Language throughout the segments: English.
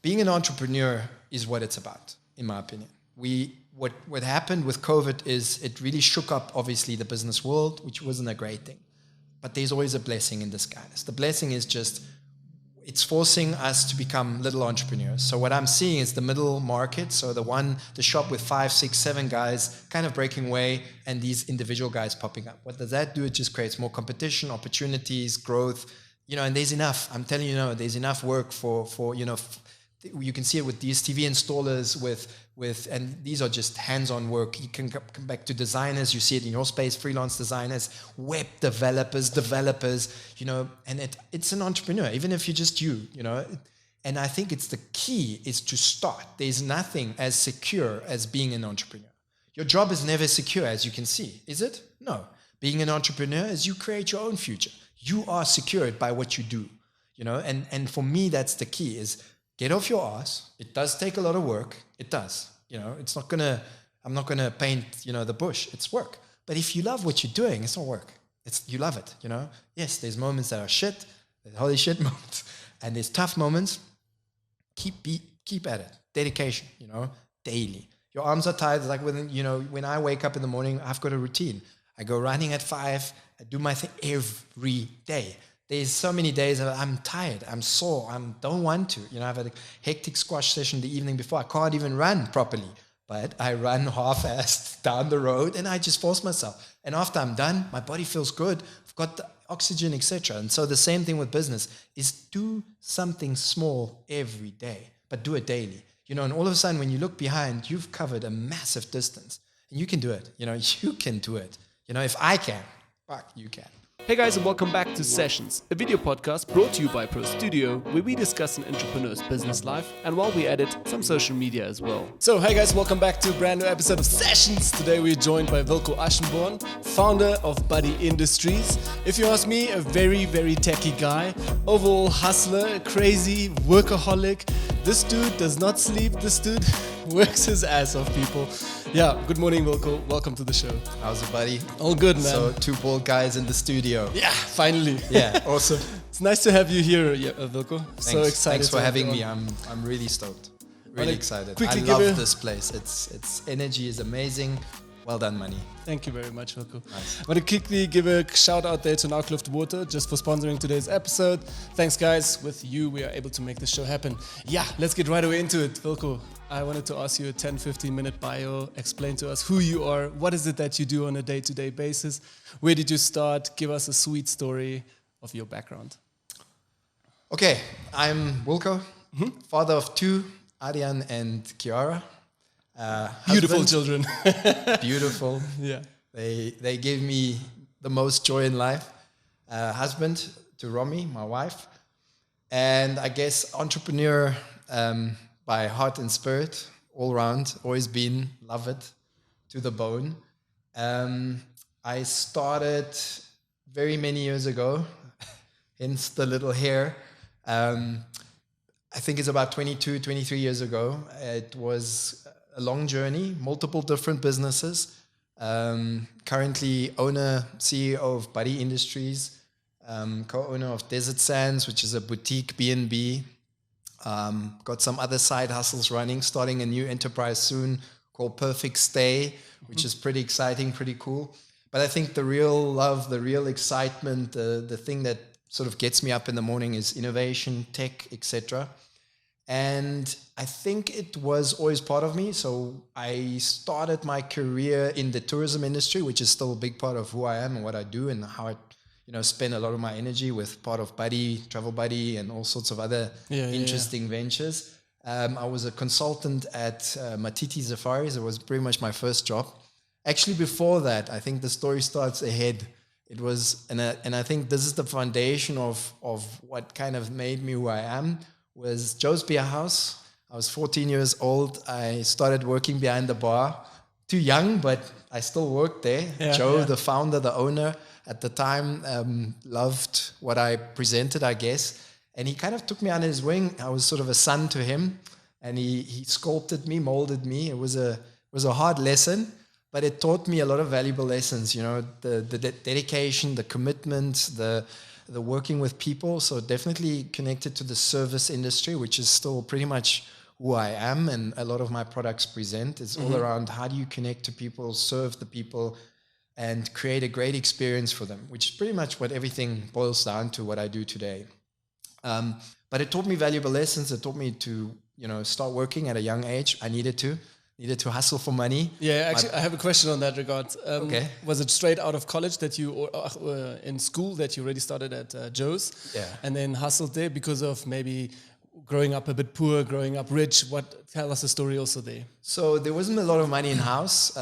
being an entrepreneur is what it's about, in my opinion. What happened with COVID is it really shook up, obviously, the business world, which wasn't a great thing. But there's always a blessing in disguise. The blessing is just, it's forcing us to become little entrepreneurs. So what I'm seeing is the middle market. So the shop with 5, 6, 7 guys kind of breaking away and these individual guys popping up. What does that do? It just creates more competition, opportunities, growth, and there's enough. I'm telling you, there's enough work for you can see it with these TV installers and these are just hands-on work. You can come back to designers. You see it in your space, freelance designers, web developers, and it's an entrepreneur, even if you're just and I think it's the key is to start. There's nothing as secure as being an entrepreneur. Your job is never secure, as you can see, is it? No. Being an entrepreneur is you create your own future. You are secured by what you do, and for me, that's the key is get off your ass. It does take a lot of work. It does. It's not I'm not gonna paint, the bush. It's work. But if you love what you're doing, it's not work. You love it, Yes, there's moments that are shit. There's holy shit moments. And there's tough moments. Keep at it. Dedication, daily. Your arms are tired. It's like when I wake up in the morning, I've got a routine. I go running at 5. I do my thing every day. There's so many days that I'm tired, I'm sore, I don't want to. I've had a hectic squash session the evening before. I can't even run properly, but I run half-assed down the road and I just force myself. And after I'm done, my body feels good. I've got the oxygen, etc. And so the same thing with business is do something small every day, but do it daily. And all of a sudden when you look behind, you've covered a massive distance and you can do it. You can do it. If I can, fuck, you can. Hey guys, and welcome back to Sessions, a video podcast brought to you by Pro Studio, where we discuss an entrepreneur's business life and while we edit, some social media as well. So hey guys, welcome back to a brand new episode of Sessions. Today we're joined by Wilko Aschenborn, founder of Buddy Industries. If you ask me, a very, very techie guy, overall hustler, crazy workaholic. This dude does not sleep. This dude works his ass off, people. Yeah, good morning, Wilko. Welcome to the show. How's it, buddy? All good, man. So 2 bald guys in the studio. Yeah, finally. Yeah, awesome. It's nice to have you here, Wilko. So excited. Thanks for having me. I'm really stoked. Really excited. I love this place. Its energy is amazing. Well done, Money. Thank you very much, Wilko. Nice. I want to quickly give a shout out there to Naukluft Water just for sponsoring today's episode. Thanks, guys. With you, we are able to make this show happen. Yeah, let's get right away into it. Wilko, I wanted to ask you a 10-15 minute bio. Explain to us who you are. What is it that you do on a day-to-day basis? Where did you start? Give us a sweet story of your background. Okay, I'm Wilko, father of 2, Adrian and Kiara. Beautiful children. Beautiful. Yeah. They gave me the most joy in life. Husband to Romy, my wife. And I guess entrepreneur by heart and spirit, all round. Always been, love it to the bone. I started very many years ago, hence the little hair. I think it's about 22, 23 years ago. It was a long journey, multiple different businesses. Currently owner, CEO of Buddy Industries, co-owner of Desert Sands, which is a boutique B&B. Got some other side hustles running, starting a new enterprise soon called Perfect Stay, which is pretty exciting, pretty cool. But I think the real love, the real excitement, the thing that sort of gets me up in the morning is innovation, tech, etc. And I think it was always part of me. So I started my career in the tourism industry, which is still a big part of who I am and what I do and how I, spend a lot of my energy with part of Buddy, Travel Buddy, and all sorts of other interesting ventures. I was a consultant at Matiti Safaris. It was pretty much my first job. Actually, before that, I think the story starts ahead. It was, and I think this is the foundation of what kind of made me who I am, was Joe's Beer House. I was 14 years old. I started working behind the bar. Too young, but I still worked there. Joe, the founder, the owner at the time, loved what I presented, I guess. And he kind of took me under his wing. I was sort of a son to him. And he sculpted me, molded me. It was a hard lesson, but it taught me a lot of valuable lessons. The dedication, the commitment, the working with people. So definitely connected to the service industry, which is still pretty much who I am, and a lot of my products present. It's all around how do you connect to people, serve the people, and create a great experience for them, which is pretty much what everything boils down to, what I do today. But it taught me valuable lessons. It taught me to, start working at a young age. I needed to hustle for money. Yeah, actually, I have a question on that regard. Okay. Was it straight out of college that you, or in school, that you already started at Joe's? Yeah. And then hustled there because of maybe growing up a bit poor, growing up rich? Tell us a story also there. So there wasn't a lot of money in house,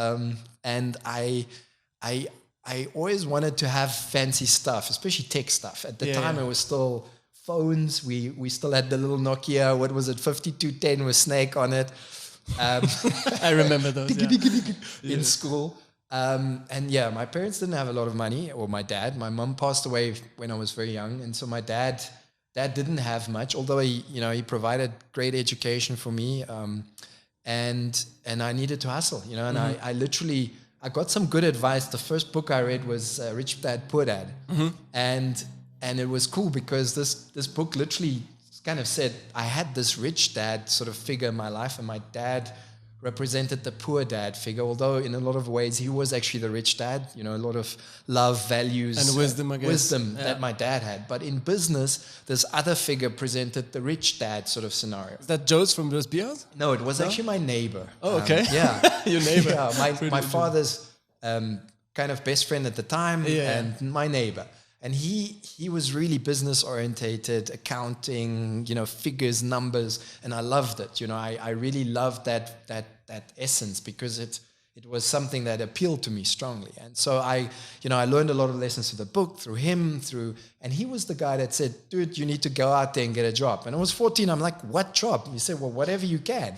and I always wanted to have fancy stuff, especially tech stuff. At the time, it was still phones. We still had the little Nokia. What was it? 5210 with Snake on it. I remember those. In school. And my parents didn't have a lot of money, or my dad. My mom passed away when I was very young, and so my dad didn't have much, although he provided great education for me, and I needed to hustle, and I got some good advice. The first book I read was Rich Dad Poor Dad, and it was cool because this book literally kind of said I had this rich dad sort of figure in my life, and my dad represented the poor dad figure, although in a lot of ways he was actually the rich dad, a lot of love, values, and wisdom, I guess. That my dad had. But in business, this other figure presented the rich dad sort of scenario. Is that Joe's from those beers? No, it was actually my neighbor. Oh, okay. Your neighbor. Yeah, my father's kind of best friend at the time, and my neighbor. And he was really business orientated, accounting, figures, numbers, and I loved it. I really loved that essence because it was something that appealed to me strongly. And so I learned a lot of lessons through the book, through him, and he was the guy that said, dude, you need to go out there and get a job. And I was 14. I'm like, what job? And he said, well, whatever you can.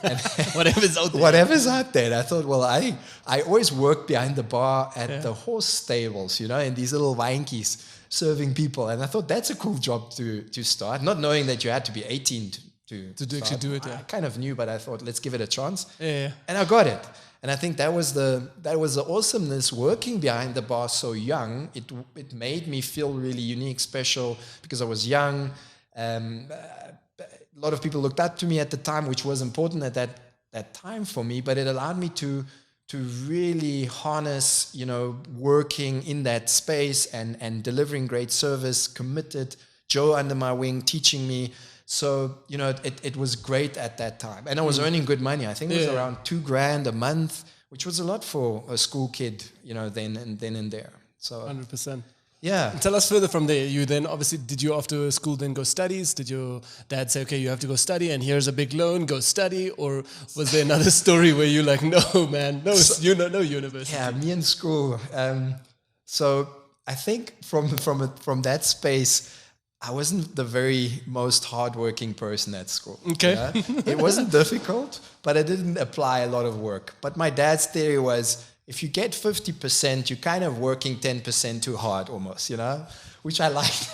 And whatever's out there. Whatever's out there. And I thought, well, I always worked behind the bar at the horse stables, in these little wankies serving people. And I thought that's a cool job to start, not knowing that you had to be 18 to actually do it. I kind of knew, but I thought, let's give it a chance. Yeah. And I got it. And I think that was the awesomeness working behind the bar so young. It made me feel really unique, special, because I was young. A lot of people looked up to me at the time, which was important at that time for me. But it allowed me to really harness, working in that space and delivering great service. Committed, Joe under my wing, teaching me. So, it was great at that time. And I was earning good money. I think it was around $2,000 a month, which was a lot for a school kid, then and there. So 100%. Yeah. Tell us further from there. You then obviously, did you after school then go studies? Did your dad say, okay, you have to go study and here's a big loan, go study? Or was there another story where you're like, no, man, no university? Yeah, me in school. So I think from that space, I wasn't the very most hardworking person at school. Okay. It wasn't difficult, but I didn't apply a lot of work. But my dad's theory was, if you get 50%, you're kind of working 10% too hard almost, which I liked.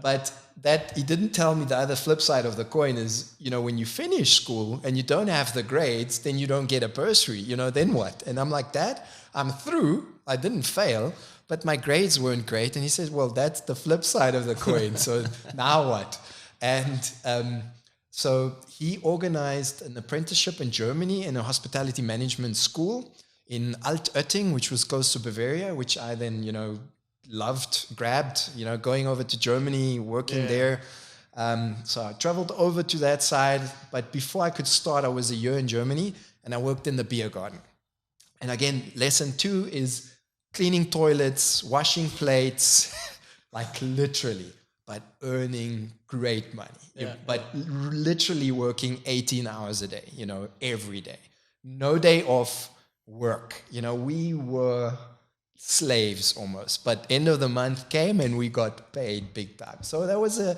But that he didn't tell me the other flip side of the coin is, when you finish school and you don't have the grades, then you don't get a bursary, then what? And I'm like, Dad, I'm through. I didn't fail. But my grades weren't great. And he says, well, that's the flip side of the coin. So now what? And so he organized an apprenticeship in Germany in a hospitality management school in Altötting, which was close to Bavaria, which I then, grabbed, going over to Germany, working there. So I traveled over to that side. But before I could start, I was a year in Germany and I worked in the beer garden. And again, lesson 2 is cleaning toilets, washing plates, like literally, but earning great money. But literally working 18 hours a day, every day. No day off work. We were slaves almost, but end of the month came and we got paid big time. So that was a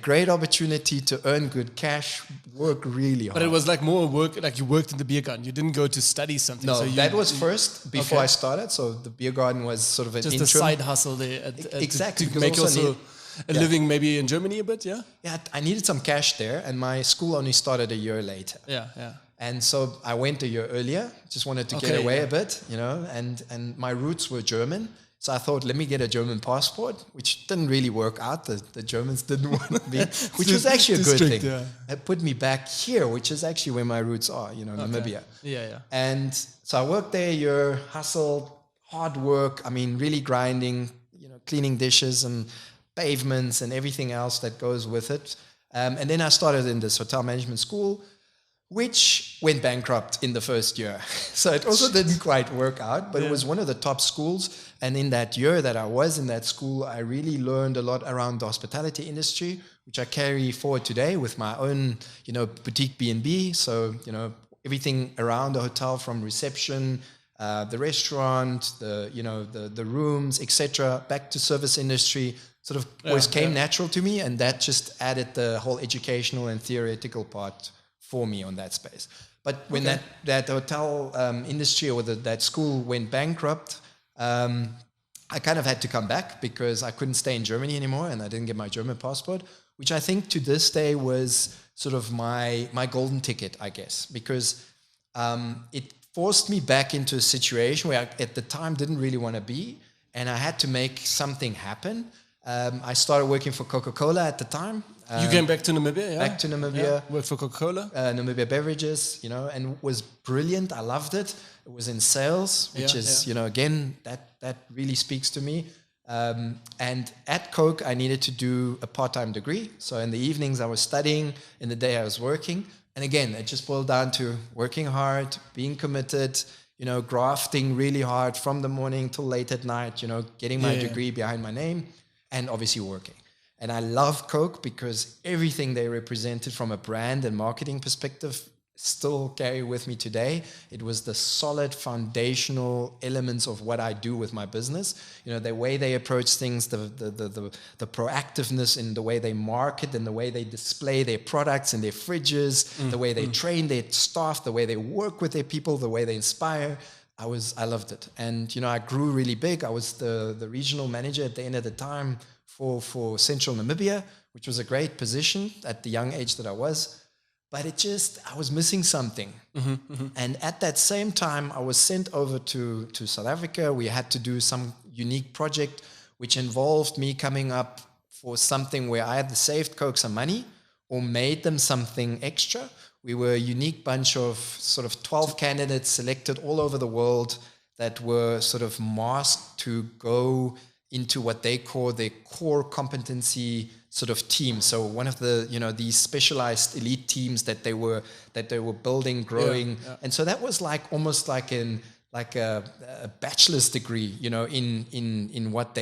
great opportunity to earn good cash, work really hard. But it was like more work, like you worked in the beer garden. You didn't go to study something. No, so that was first before I started. So the beer garden was sort of an just interim. a side hustle there. Exactly. To make also a living maybe in Germany a bit, Yeah, I needed some cash there and my school only started a year later. Yeah. And so I went a year earlier, just wanted to get away a bit, and my roots were German. So I thought, let me get a German passport, which didn't really work out. The Germans didn't want me, which was actually a good thing. Yeah. It put me back here, which is actually where my roots are, Namibia. Yeah. And so I worked there a year, hustled, hard work. I mean, really grinding, cleaning dishes and pavements and everything else that goes with it. And then I started in this hotel management school, which went bankrupt in the first year. So it also didn't quite work out, but it was one of the top schools. And in that year that I was in that school, I really learned a lot around the hospitality industry, which I carry forward today with my own, boutique B&B. So, everything around the hotel, from reception, the restaurant, the rooms, etc., back to service industry, sort of always came natural to me. And that just added the whole educational and theoretical part for me on that space. But when that hotel industry or that school went bankrupt, I kind of had to come back because I couldn't stay in Germany anymore and I didn't get my German passport, which I think to this day was sort of my golden ticket, I guess, because it forced me back into a situation where I, at the time, didn't really want to be, and I had to make something happen. I started working for Coca-Cola at the time. You came back to Namibia, yeah? Back to Namibia. Yeah. Worked for Coca-Cola? Namibia Beverages, and it was brilliant. I loved it. It was in sales, which is, again, that really speaks to me. And at Coke, I needed to do a part-time degree. So in the evenings, I was studying. In the day, I was working. And again, it just boiled down to working hard, being committed, grafting really hard from the morning till late at night, getting my degree behind my name, and obviously working. And I love Coke because everything they represented from a brand and marketing perspective still carry with me today. It was the solid foundational elements of what I do with my business. The way they approach things, the proactiveness in the way they market and the way they display their products in their fridges, the way they train their staff, the way they work with their people, the way they inspire. I loved it. And, I grew really big. I was the regional manager at the end of the time for Central Namibia, which was a great position at the young age that I was. But I was missing something. And at that same time, I was sent over to South Africa. We had to do some unique project, which involved me coming up for something where I had saved Coke some money or made them something extra. We were a unique bunch of sort of 12 candidates selected all over the world that were sort of masked to go into what they call their core competency sort of team. So one of the, these specialized elite teams that they were building, growing. And so that was almost like a bachelor's degree, in what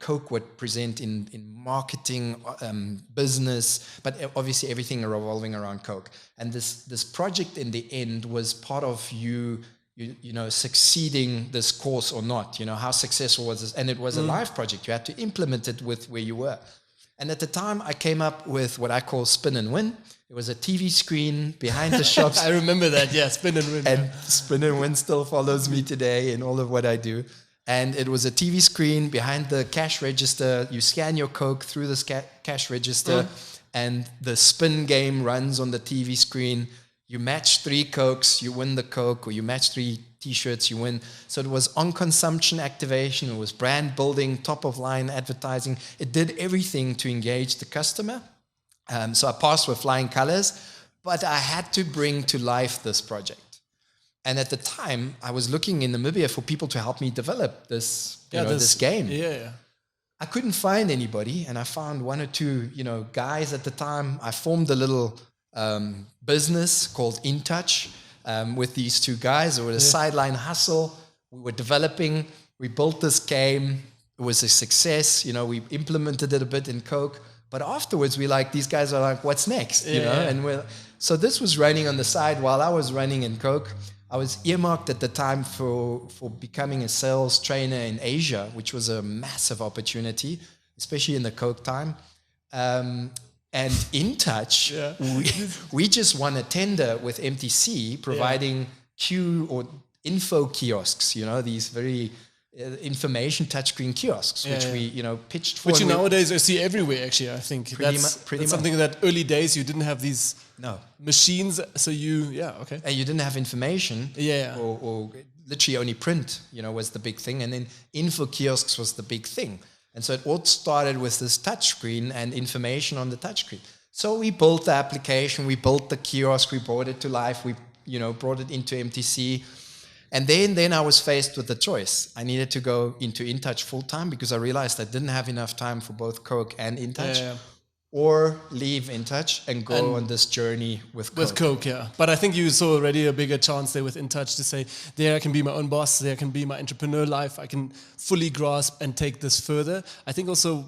Coke would present in marketing, business, but obviously everything revolving around Coke. And this project in the end was part of succeeding this course or not, how successful was this? And it was a live project. You had to implement it with where you were. And at the time, I came up with what I call Spin and Win. It was a TV screen behind the shops. I remember that, Spin and Win. And Spin and Win still follows me today in all of what I do. And it was a TV screen behind the cash register. You scan your Coke through this cash register, and the spin game runs on the TV screen. You match 3 Cokes, you win the Coke, or you match 3 T-shirts, you win. So it was on consumption activation, it was brand building, top of line advertising. It did everything to engage the customer. So I passed with flying colors, but I had to bring to life this project. And at the time, I was looking in Namibia for people to help me develop this, this game. I couldn't find anybody, and I found 1 or 2, guys at the time. I formed a little business called In Touch with these 2 guys. It was a sideline hustle. We were developing. We built this game. It was a success. We implemented it a bit in Coke. But afterwards, these guys are like, what's next? And so this was running on the side while I was running in Coke. I was earmarked at the time for becoming a sales trainer in Asia, which was a massive opportunity, especially in the Coke time. And In Touch, we just won a tender with MTC providing queue or info kiosks, these very information touchscreen kiosks, which we, pitched for. Which you nowadays I see everywhere, actually, I think. Pretty That's much. something that early days you didn't have these machines, so okay. And you didn't have information. Or literally only print, was the big thing. And then info kiosks was the big thing. And so it all started with this touchscreen and information on the touchscreen. So we built the application, we built the kiosk, we brought it to life, we brought it into MTC. And then I was faced with the choice. I needed to go into InTouch full time because I realized I didn't have enough time for both Coke and InTouch. Or leave InTouch and go on this journey with Coke. With Coke, yeah. But I think you saw already a bigger chance there with InTouch to say, there I can be my own boss, there I can be my entrepreneur life, I can fully grasp and take this further. I think also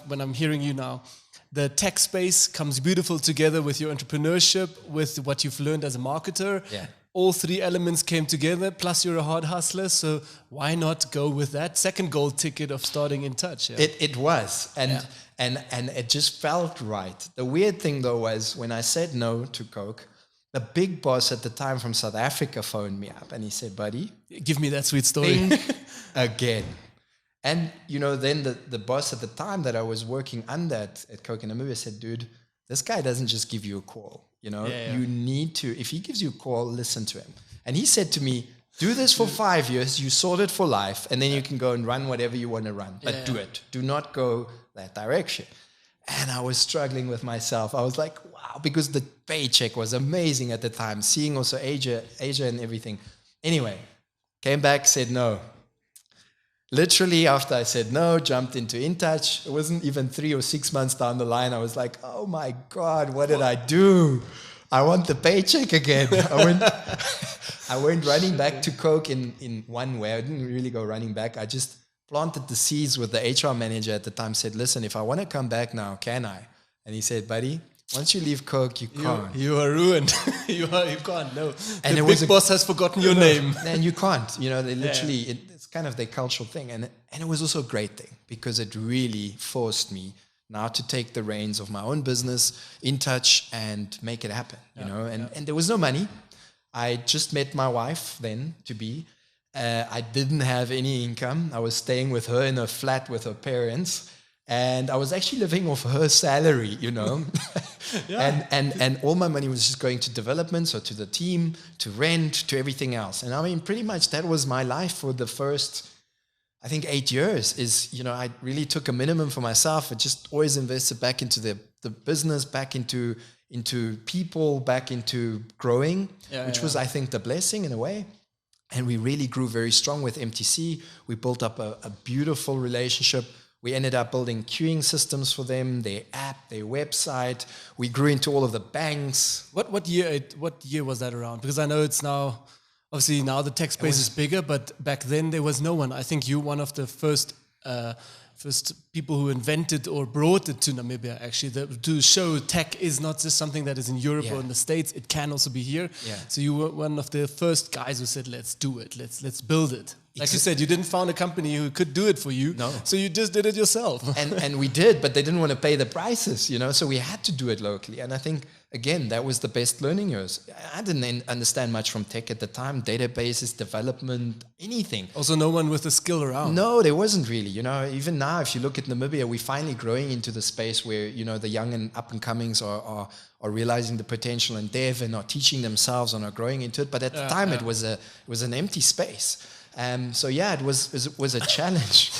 when I'm hearing you now, the tech space comes beautiful together with your entrepreneurship, with what you've learned as a marketer. Yeah. All three elements came together, plus you're a hard hustler, so why not go with that second gold ticket of starting InTouch? Yeah? It was, and it just felt right. The weird thing though was when I said no to Coke, the big boss at the time from South Africa phoned me up and he said, buddy, give me that sweet story. Think again. And, then the boss at the time that I was working under at Coke in Namibia said, dude, this guy doesn't just give you a call. You need to, if he gives you a call, listen to him. And he said to me, do this for 5 years, you sort it for life, and then you can go and run whatever you want to run. But do it. Do not go that direction. And I was struggling with myself. I was like, wow, because the paycheck was amazing at the time, seeing also Asia and everything. Anyway, came back, said no. Literally, after I said no, jumped into InTouch. It wasn't even 3 or 6 months down the line. I was like, oh my God, what did I do? I want the paycheck again. I went running back to Coke in one way. I didn't really go running back. I just planted the seeds with the HR manager at the time, said, listen, if I want to come back now, can I? And he said, buddy, once you leave Coke, you can't. You are ruined. you can't, no. And the big boss has forgotten your name. And you can't. They literally, it's kind of their cultural thing. And it was also a great thing because it really forced me now to take the reins of my own business, InTouch, and make it happen, And there was no money. I just met my wife then, to be. I didn't have any income. I was staying with her in a flat with her parents. And I was actually living off her salary, and all my money was just going to development, so to the team, to rent, to everything else. And I mean, pretty much that was my life for the first, I think, 8 years is, I really took a minimum for myself. I just always invested back into the business, back into people, back into growing, which was, I think, the blessing in a way. And we really grew very strong with MTC. We built up a beautiful relationship. We ended up building queuing systems for them, their app, their website. We grew into all of the banks. What year was that around? Because I know it's now, obviously now the tech space is bigger, but back then there was no one. I think you're one of the first people who invented or brought it to Namibia, actually, to show tech is not just something that is in Europe or in the States, it can also be here. Yeah. So you were one of the first guys who said, let's do it, let's build it. Like you said, you didn't found a company who could do it for you, so you just did it yourself. and we did, but they didn't want to pay the prices, so we had to do it locally. And I think, again, that was the best learning years. I didn't understand much from tech at the time, databases, development, anything. Also no one with the skill around. No, there wasn't really, even now, if you look at Namibia, we're finally growing into the space where, the young and up and comings are realizing the potential and dev and are teaching themselves and are growing into it. But at the time, it was an empty space. It was a challenge.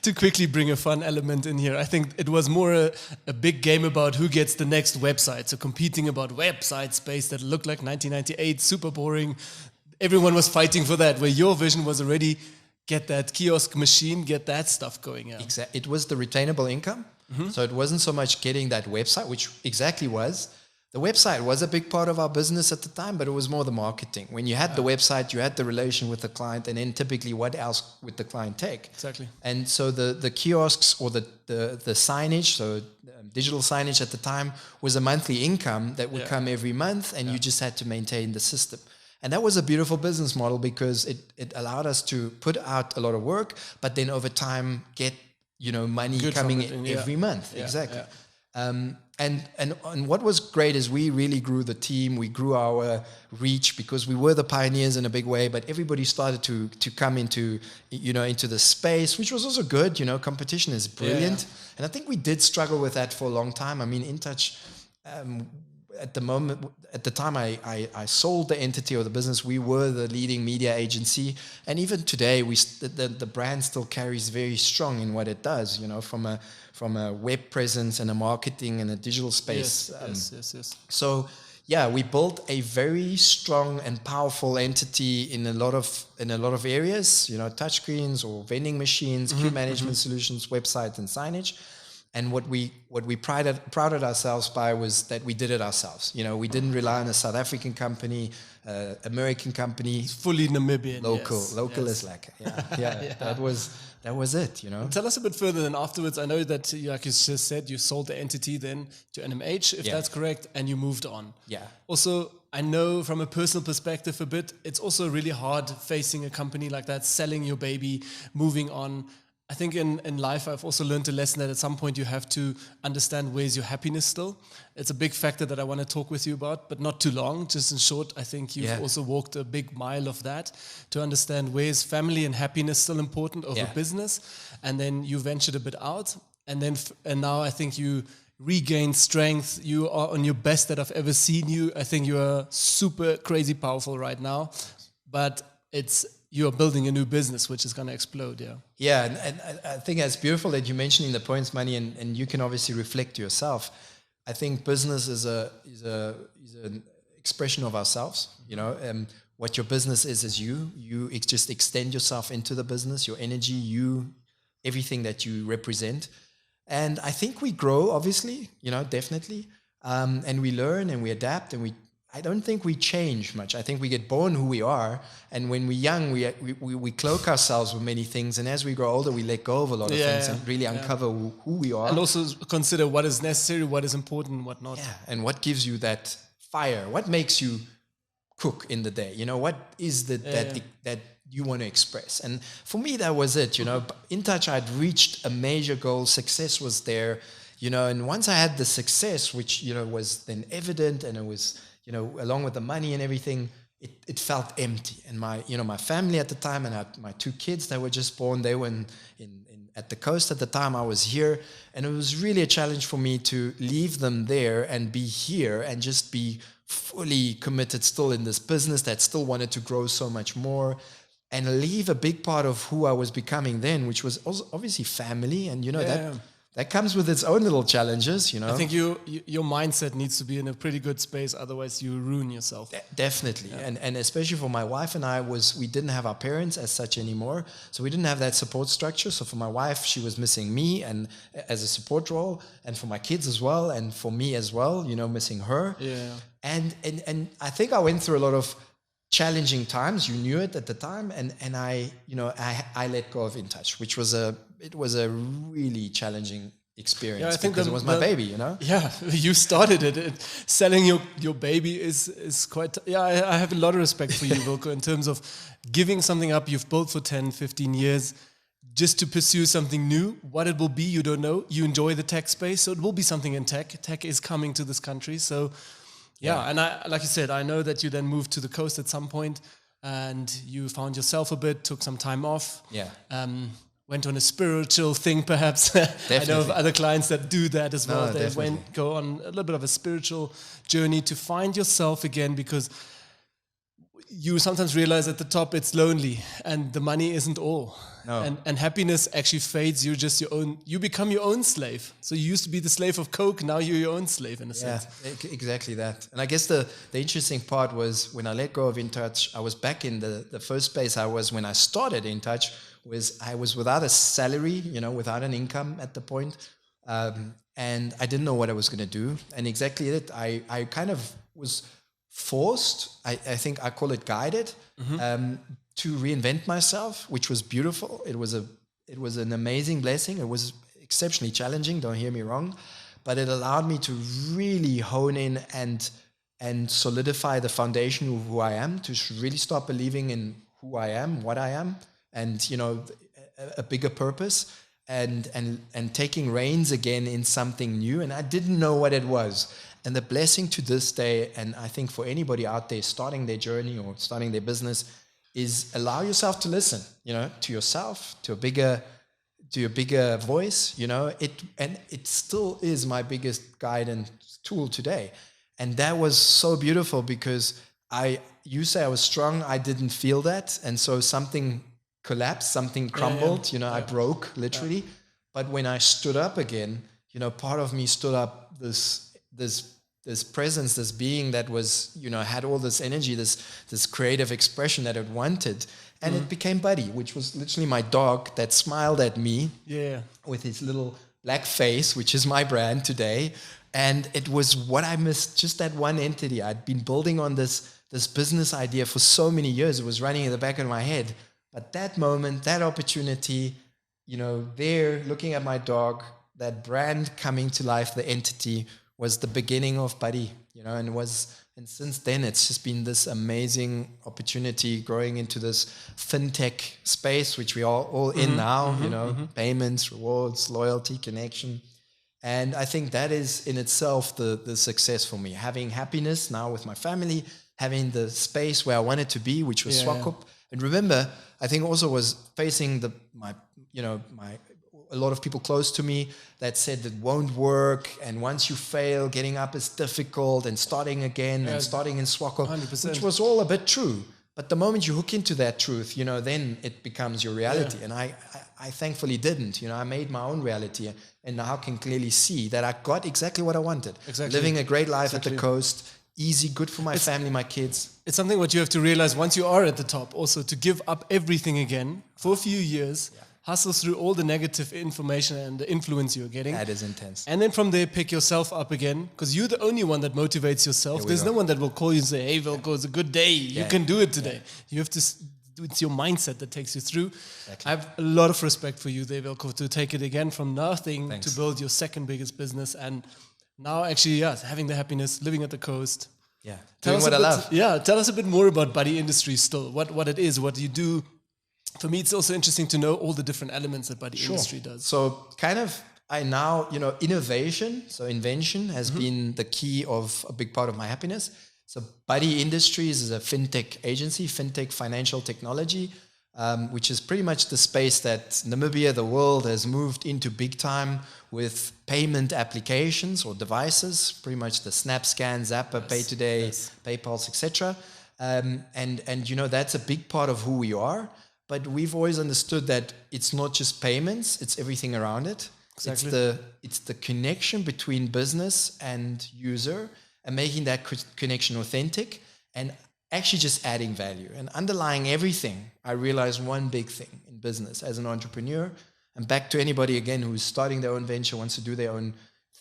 To quickly bring a fun element in here, I think it was more a big game about who gets the next website. So competing about website space that looked like 1998, super boring. Everyone was fighting for that, where your vision was already get that kiosk machine, get that stuff going. Yeah. Exactly. It was the retainable income. Mm-hmm. So it wasn't so much getting that website, which exactly was. The website was a big part of our business at the time, but it was more the marketing. When you had the website, you had the relation with the client, and then typically what else would the client take? Exactly. And so the kiosks or the signage, so digital signage at the time, was a monthly income that would come every month, and you just had to maintain the system. And that was a beautiful business model because it allowed us to put out a lot of work, but then over time get money coming in every month. Exactly. Yeah. And what was great is we really grew the team, we grew our reach because we were the pioneers in a big way, but everybody started to come into the space, which was also good. Competition is brilliant. Yeah. And I think we did struggle with that for a long time. I mean, InTouch, at the time I sold the entity or the business, we were the leading media agency. And even today, the brand still carries very strong in what it does, from a web presence and a marketing and a digital space. Yes. So yeah, we built a very strong and powerful entity in a lot of areas, touchscreens or vending machines, queue management solutions, website and signage. And what we prided ourselves by was that we did it ourselves. We didn't rely on a South African company, American company. It's fully Namibian. Local is like, yeah. That was it, Tell us a bit further then afterwards. I know that, like you just said, you sold the entity then to NMH, if that's correct, and you moved on. Yeah. Also, I know from a personal perspective a bit, it's also really hard facing a company like that, selling your baby, moving on. I think in life, I've also learned a lesson that at some point you have to understand where's your happiness still. It's a big factor that I want to talk with you about, but not too long. Just in short, I think you've also walked a big mile of that to understand where's family and happiness still important over business. And then you ventured a bit out. And now I think you regained strength. You are on your best that I've ever seen you. I think you are super crazy powerful right now. But you are building a new business, which is going to explode, Yeah, and I think it's beautiful that you're mentioning the points money, and you can obviously reflect yourself. I think business is an expression of ourselves. What your business is you. You just extend yourself into the business, your energy, everything that you represent. And I think we grow, obviously, definitely, and we learn and we adapt and I don't think we change much. I think we get born who we are, and when we're young, we cloak ourselves with many things, and as we grow older, we let go of a lot of things and really uncover who we are. And also consider what is necessary, what is important, and what not. Yeah, and what gives you that fire? What makes you cook in the day? What is that you want to express? And for me, that was it. InTouch, I'd reached a major goal. Success was there. And once I had the success, which was then evident, and it was along with the money and everything, it felt empty. And my family at the time, and my two kids that were just born, they were at the coast at the time. I was here, and it was really a challenge for me to leave them there and be here and just be fully committed still in this business that still wanted to grow so much more, and leave a big part of who I was becoming then, which was also obviously family. And that comes with its own little challenges, I think your mindset needs to be in a pretty good space, otherwise you ruin yourself. Definitely. Yeah. And especially for my wife and I, we didn't have our parents as such anymore. So we didn't have that support structure. So for my wife, she was missing me and as a support role, and for my kids as well, and for me as well, missing her. Yeah. And I think I went through a lot of challenging times. You knew it at the time, and I let go of InTouch, which was a really challenging experience. I think because it was my baby, Yeah, you started it. Selling your baby is quite. I have a lot of respect for you, Wilko, in terms of giving something up you've built for 10, 15 years just to pursue something new. What it will be, you don't know. You enjoy the tech space, so it will be something in tech. Tech is coming to this country, so. Yeah, and like you said, I know that you then moved to the coast at some point, and you found yourself a bit, took some time off. Yeah. Went on a spiritual thing, perhaps. I know of other clients that do that as well. They go on a little bit of a spiritual journey to find yourself again, because you sometimes realize at the top it's lonely and the money isn't all. No. And happiness actually fades. You become your own slave. So you used to be the slave of Coke, now you're your own slave in a sense. Yeah, exactly that. And I guess the interesting part was when I let go of InTouch, I was back in the first place I was when I started InTouch. I was without a salary, without an income at the point. And I didn't know what I was going to do. And exactly it, I kind of was forced, I think I call it guided, to reinvent myself, which was beautiful. It was an amazing blessing. It was exceptionally challenging, don't hear me wrong, but it allowed me to really hone in and solidify the foundation of who I am, to really start believing in who I am, what I am, and a bigger purpose. and taking reins again in something new. And I didn't know what it was. And the blessing to this day, and I think for anybody out there starting their journey or starting their business, is allow yourself to listen, to yourself, to your bigger voice, and it still is my biggest guidance tool today. And that was so beautiful because you say I was strong, I didn't feel that. And so something collapsed, something crumbled, I broke literally. But when I stood up again, part of me stood up this presence, this being that was, had all this energy, this creative expression that it wanted. And it became Buddy, which was literally my dog that smiled at me with his little black face, which is my brand today. And it was what I missed, just that one entity. I'd been building on this business idea for so many years. It was running in the back of my head. But that moment, that opportunity, there looking at my dog, that brand coming to life, the entity, was the beginning of Buddy, and since then it's just been this amazing opportunity growing into this fintech space, which we are all in now, payments, rewards, loyalty, connection. And I think that is in itself the success for me, having happiness now with my family, having the space where I wanted to be, which was Swakop. And remember, I think also was facing a lot of people close to me that said it won't work, and once you fail, getting up is difficult, and starting again and starting in Swakop, 100%. Which was all a bit true. But the moment you hook into that truth, then it becomes your reality. And I thankfully didn't. I made my own reality, and now can clearly see that I got exactly what I wanted. Exactly. Living a great life at the coast, easy, good for my family, my kids. It's something what you have to realize once you are at the top, also to give up everything again for a few years. Hustle through all the negative information and the influence you're getting. That is intense. And then from there, pick yourself up again, because you're the only one that motivates yourself. There's no one that will call you and say, hey, Wilko, it's a good day. You can do it today. You have to, it's your mindset that takes you through. Exactly. I have a lot of respect for you there, Wilko, to take it again from nothing to build your second biggest business. And now actually, having the happiness, living at the coast. Yeah, doing what I love. Yeah, tell us a bit more about Buddy Industries still, what it is, what you do. For me, it's also interesting to know all the different elements that Buddy Industry does. So I now, innovation, so invention has been the key of a big part of my happiness. So Buddy Industries is a fintech agency, fintech financial technology, which is pretty much the space that Namibia, the world, has moved into big time with payment applications or devices, pretty much the SnapScan, Zapper, Pay2Day, PayPal, etc. And that's a big part of who we are. But we've always understood that it's not just payments, it's everything around it. Exactly. It's the connection between business and user and making that connection authentic and actually just adding value. And underlying everything, I realized one big thing in business as an entrepreneur, and back to anybody again who's starting their own venture, wants to do their own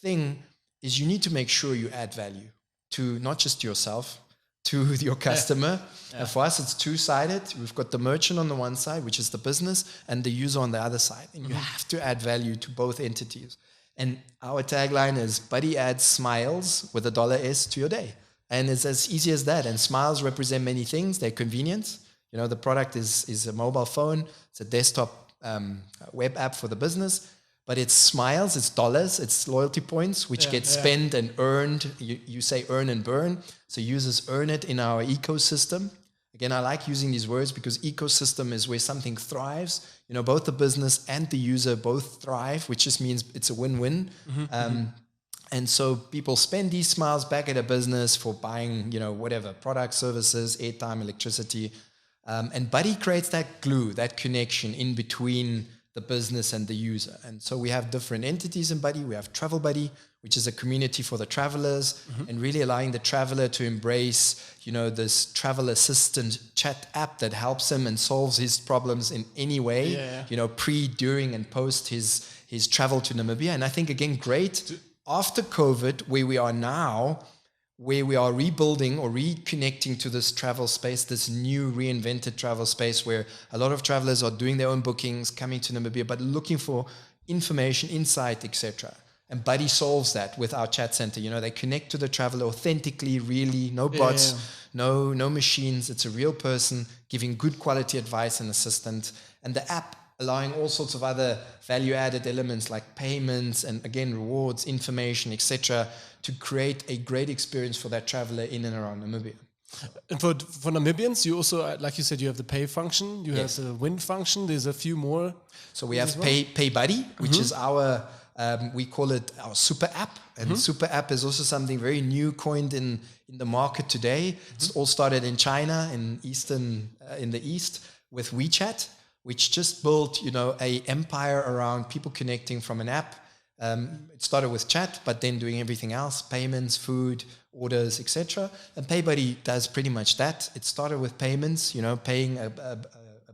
thing, is you need to make sure you add value to not just yourself, to your customer. And for us, it's two-sided. We've got the merchant on the one side, which is the business, and the user on the other side. And you have to add value to both entities. And our tagline is, Buddy adds smiles with $S to your day. And it's as easy as that. And smiles represent many things. They're convenience. The product is a mobile phone. It's a desktop web app for the business. But it's smiles, it's dollars, it's loyalty points, which get spent and earned. You say earn and burn. So users earn it in our ecosystem. Again, I like using these words because ecosystem is where something thrives. Both the business and the user both thrive, which just means it's a win-win. And so people spend these smiles back at a business for buying, whatever, products, services, airtime, electricity. And Buddy creates that glue, that connection in between the business and the user. And so we have different entities in Buddy. We have Travel Buddy, which is a community for the travelers, and really allowing the traveler to embrace, this travel assistant chat app that helps him and solves his problems in any way, pre, during, and post his travel to Namibia. And I think, again, great after COVID, where we are now, where we are rebuilding or reconnecting to this travel space, this new reinvented travel space where a lot of travelers are doing their own bookings, coming to Namibia, but looking for information, insight, etc. And Buddy solves that with our chat center. They connect to the traveler authentically, really, no bots, no machines. It's a real person giving good quality advice and assistance. And the app allowing all sorts of other value-added elements like payments and, again, rewards, information, etc., to create a great experience for that traveler in and around Namibia. And for Namibians, you also, like you said, you have the pay function, you Yes. have the win function, there's a few more. So we have Pay Buddy, which is our, we call it our super app. And super app is also something very new coined in the market today. It's all started in China, in the East, with WeChat, which just built, a empire around people connecting from an app. It started with chat, but then doing everything else, payments, food, orders, etc. And PayBuddy does pretty much that. It started with payments, paying a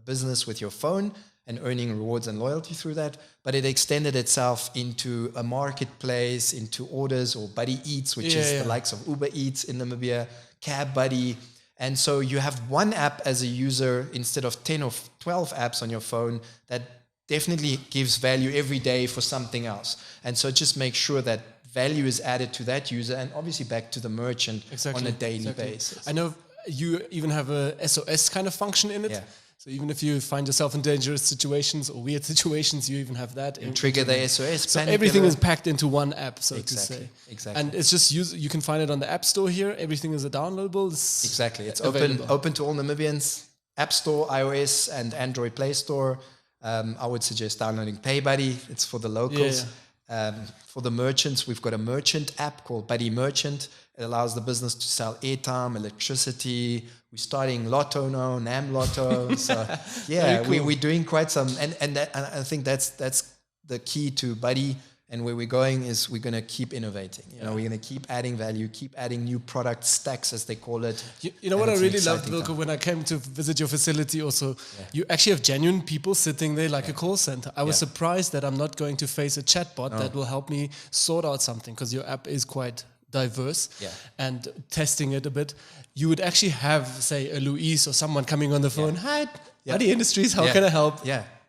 business with your phone and earning rewards and loyalty through that. But it extended itself into a marketplace, into orders, or Buddy Eats, which is the likes of Uber Eats in Namibia, Cab Buddy. And so you have one app as a user instead of 10 or 12 apps on your phone that definitely gives value every day for something else. And so just make sure that value is added to that user and obviously back to the merchant on a daily basis. I know you even have a SOS kind of function in it. Yeah. So even if you find yourself in dangerous situations or weird situations, you even have that. And trigger the SOS. So everything is packed into one app, so to say. Exactly. And it's just you can find it on the App Store here. Everything is downloadable. Exactly. It's open to all Namibians. App Store, iOS and Android Play Store. I would suggest downloading PayBuddy. It's for the locals. For the merchants, we've got a merchant app called Buddy Merchant. It allows the business to sell airtime, electricity. We're starting Lotto now, Nam Lotto. So yeah, cool. we're doing quite some, and I think that's the key to Buddy. And where we're going is we're going to keep innovating. We're going to keep adding value, keep adding new product stacks, as they call it. You know what I really loved, Wilko, when I came to visit your facility also, you actually have genuine people sitting there like a call center. I was surprised that I'm not going to face a chatbot that will help me sort out something, because your app is quite diverse. And testing it a bit, you would actually have, say, a Luis or someone coming on the phone. Hi, Buddy Industries, how can I help?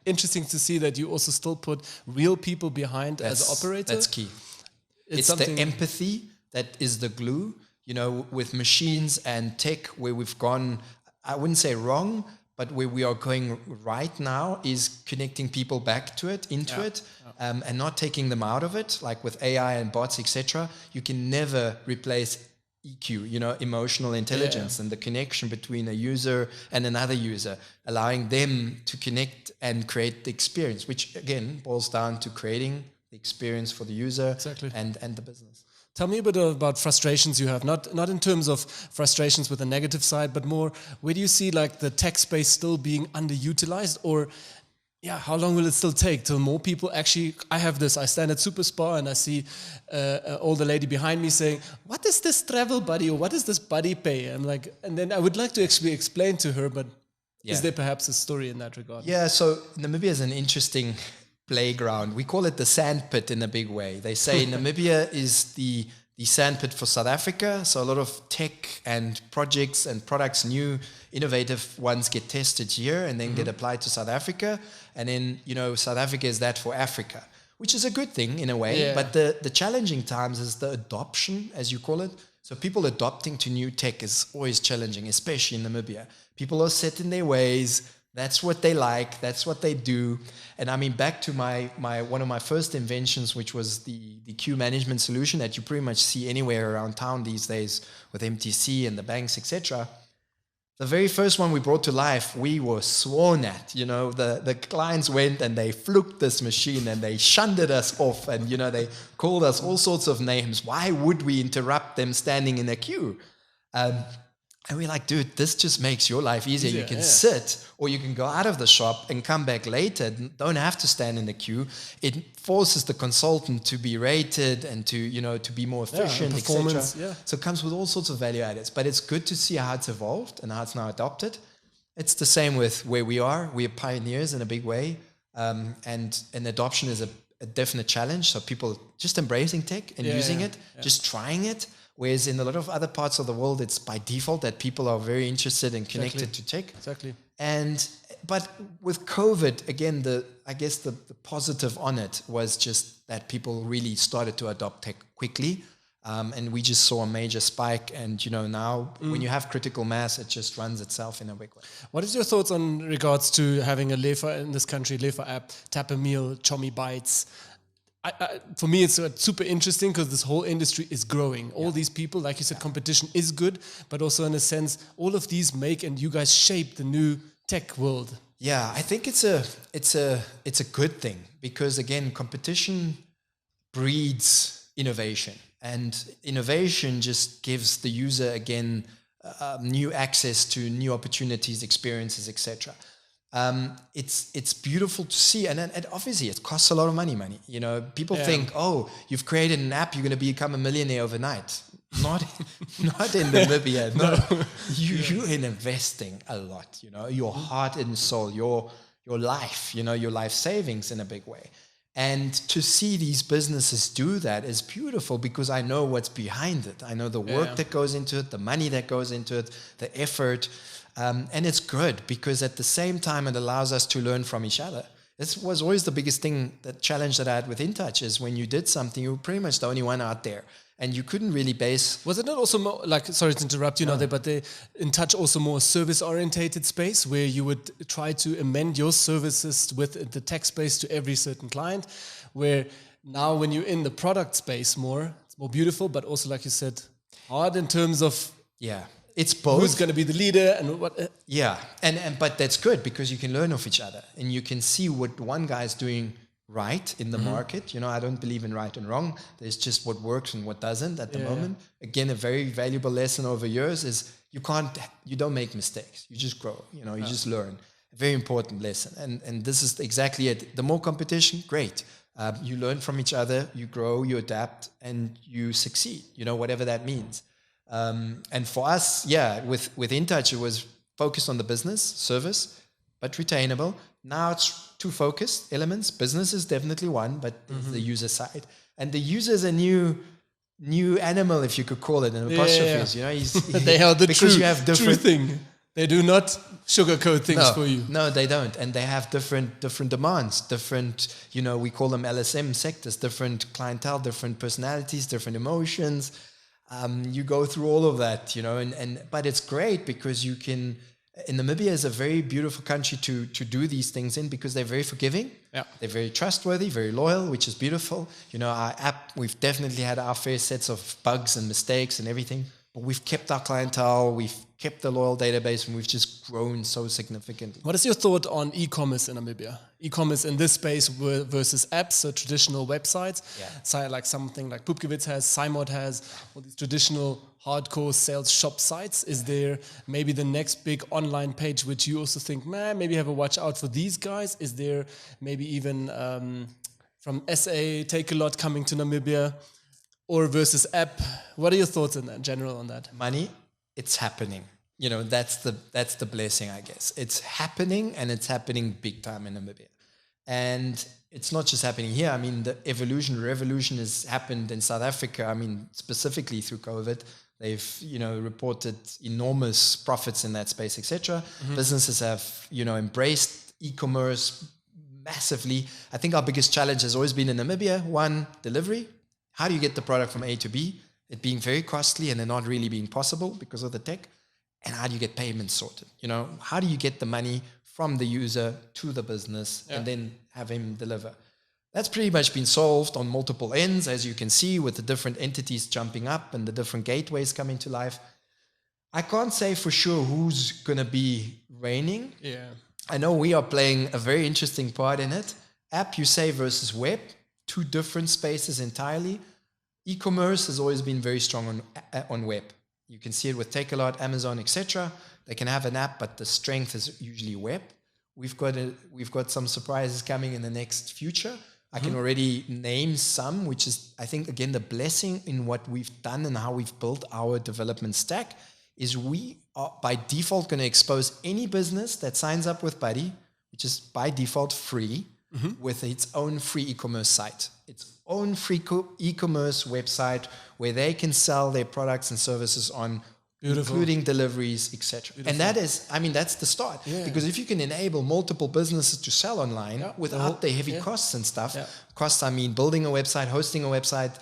Interesting to see that you also still put real people behind as an operator. That's key. It's the empathy that is the glue, with machines and tech, where we've gone, I wouldn't say wrong, but where we are going right now is connecting people back to it, into it, and not taking them out of it, like with AI and bots, etc. You can never replace EQ, emotional intelligence, and the connection between a user and another user, allowing them to connect and create the experience, which again boils down to creating the experience for the user and the business. Tell me a bit about frustrations you have, not in terms of frustrations with the negative side, but more, where do you see like the tech space still being underutilized, or how long will it still take till more people actually, I stand at Super Spa and I see an older lady behind me saying, what is this travel buddy, or what is this buddy pay? I'm like, and then I would like to actually explain to her, but is there perhaps a story in that regard? Yeah, so Namibia is an interesting playground. We call it the sandpit in a big way. They say Namibia is the sandpit for South Africa. So a lot of tech and projects and products, new innovative ones, get tested here and then get applied to South Africa. And then, South Africa is that for Africa, which is a good thing in a way. Yeah. But the challenging times is the adoption, as you call it. So people adopting to new tech is always challenging, especially in Namibia. People are set in their ways. That's what they like. That's what they do. And I mean, back to my one of my first inventions, which was the queue management solution that you pretty much see anywhere around town these days with MTC and the banks, etc. The very first one we brought to life, we were sworn at. The clients went and they fluked this machine and they shunned us off, and they called us all sorts of names. Why would we interrupt them standing in a queue? And we're like, dude, this just makes your life easier. You can sit, or you can go out of the shop and come back later. Don't have to stand in the queue. It forces the consultant to be rated and to be more efficient, etc. So it comes with all sorts of value addeds. But it's good to see how it's evolved and how it's now adopted. It's the same with where we are. We are pioneers in a big way, and adoption is a definite challenge. So people just embracing tech and using it, just trying it. Whereas in a lot of other parts of the world, it's by default that people are very interested and connected to tech. But with COVID, again, I guess the positive on it was just that people really started to adopt tech quickly. And we just saw a major spike. And, now when you have critical mass, it just runs itself in a big way. What is your thoughts on regards to having a Lefa in this country, Lefa app, Tap a Meal, Chomi Bites? For me, it's super interesting because this whole industry is growing. All these people, like you said, competition is good, but also in a sense, all of these make and you guys shape the new tech world. Yeah, I think it's a good thing because again, competition breeds innovation, and innovation just gives the user again new access to new opportunities, experiences, etc. It's beautiful to see, and obviously it costs a lot of money. People think, oh, you've created an app, you're going to become a millionaire overnight. Not in Namibia. No, you're investing a lot. Your heart and soul, your life. Your life savings in a big way. And to see these businesses do that is beautiful because I know what's behind it. I know the work that goes into it, the money that goes into it, the effort. And it's good because at the same time, it allows us to learn from each other. This was always the biggest thing, the challenge that I had with InTouch is when you did something, you were pretty much the only one out there. And you couldn't really base... Was it not also more, sorry to interrupt you now there, but InTouch also more service-orientated space where you would try to amend your services with the tech space to every certain client, where now when you're in the product space more, it's more beautiful, but also, like you said, hard in terms of... Yeah, it's both. Who's going to be the leader and what... Yeah, but that's good because you can learn off each other and you can see what one guy's doing right in the market. I don't believe in right and wrong. There's just what works and what doesn't at the moment. Again, a very valuable lesson over years is you don't make mistakes. You just grow, you just learn. A very important lesson. And this is exactly it. The more competition, great. You learn from each other, you grow, you adapt, and you succeed, whatever that means. And for us, with InTouch, it was focused on the business service, but retainable. Now it's two focused elements. Business is definitely one, but the user side. And the user is a new animal, if you could call it, in apostrophes. They are the true thing. They do not sugarcoat things for you. No, they don't. And they have different demands, different, we call them LSM sectors, different clientele, different personalities, different emotions. You go through all of that, but it's great because you can... Namibia is a very beautiful country to do these things in because they're very forgiving. Yeah. They're very trustworthy, very loyal, which is beautiful. Our app, we've definitely had our fair sets of bugs and mistakes and everything, but we've kept our clientele, we've kept the loyal database, and we've just grown so significantly. What is your thought on e-commerce in Namibia? E-commerce in this space versus apps, so traditional websites. Like something like Pupkewitz has, Simod has, all these traditional hardcore sales shop sites. Is there maybe the next big online page which you also think, maybe have a watch out for these guys? Is there maybe even from SA Take a Lot coming to Namibia, or versus app? What are your thoughts in general on that? Money, it's happening. That's the blessing, I guess. It's happening, and it's happening big time in Namibia. And it's not just happening here. I mean, the revolution has happened in South Africa. I mean, specifically through COVID. They've, reported enormous profits in that space, etc. Businesses have, embraced e-commerce massively. I think our biggest challenge has always been in Namibia, one, delivery. How do you get the product from A to B? It being very costly and then not really being possible because of the tech. And how do you get payments sorted? How do you get the money from the user to the business and then have him deliver? That's pretty much been solved on multiple ends, as you can see, with the different entities jumping up and the different gateways coming to life. I can't say for sure who's going to be reigning. Yeah. I know we are playing a very interesting part in it. App, you say, versus web, two different spaces entirely. E-commerce has always been very strong on web. You can see it with Takealot, Amazon, etc. They can have an app, but the strength is usually web. We've got some surprises coming in the next future. I can already name some, which is, I think, again, the blessing in what we've done and how we've built our development stack is we are by default going to expose any business that signs up with Buddy, which is by default free, with its own free e-commerce site, its own free e-commerce website where they can sell their products and services on, including deliveries, etc. And that is, that's the start. Yeah. Because if you can enable multiple businesses to sell online without the heavy costs and stuff, costs, building a website, hosting a website,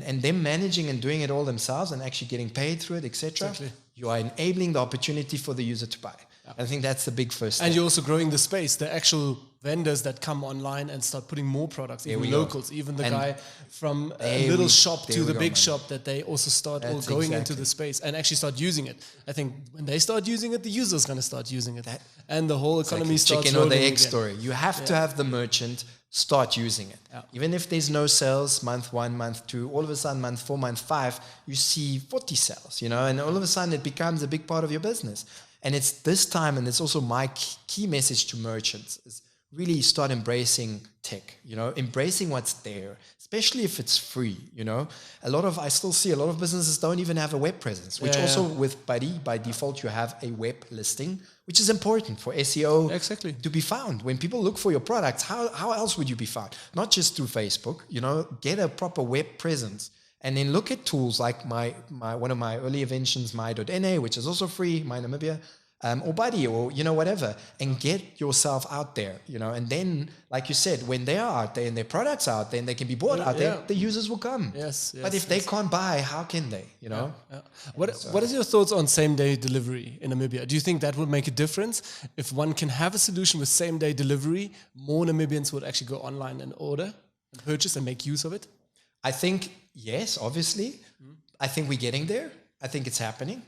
and them managing and doing it all themselves and actually getting paid through it, etc. Exactly. You are enabling the opportunity for the user to buy. I think that's the big first step. And you're also growing the space, the actual vendors that come online and start putting more products, even locals, even the guy from a little shop to the big shop, that they also start all going into the space and actually start using it. I think when they start using it, the user's going to start using it. And the whole economy starts chicken or rolling the egg again. story. You have to have the merchant start using it. Even if there's no sales, month 1, month 2, all of a sudden, month 4, month 5, you see 40 sales, and all of a sudden it becomes a big part of your business. And it's this time, and it's also my key message to merchants, is really start embracing tech, embracing what's there, especially if it's free, I still see a lot of businesses don't even have a web presence, which also with Buddy, by default, you have a web listing, which is important for SEO to be found. When people look for your products, how else would you be found? Not just through Facebook, get a proper web presence. And then look at tools like my one of my early inventions, my.na, which is also free, my Namibia, or Buddy, or whatever, and get yourself out there, and then, like you said, when they are out there and their products are out there and they can be bought out there, the users will come. But if they can't buy, how can they? What is your thoughts on same-day delivery in Namibia? Do you think that would make a difference if one can have a solution with same-day delivery? More Namibians would actually go online and order and purchase and make use of it. I think, yes, obviously. I think we're getting there. I think it's happening.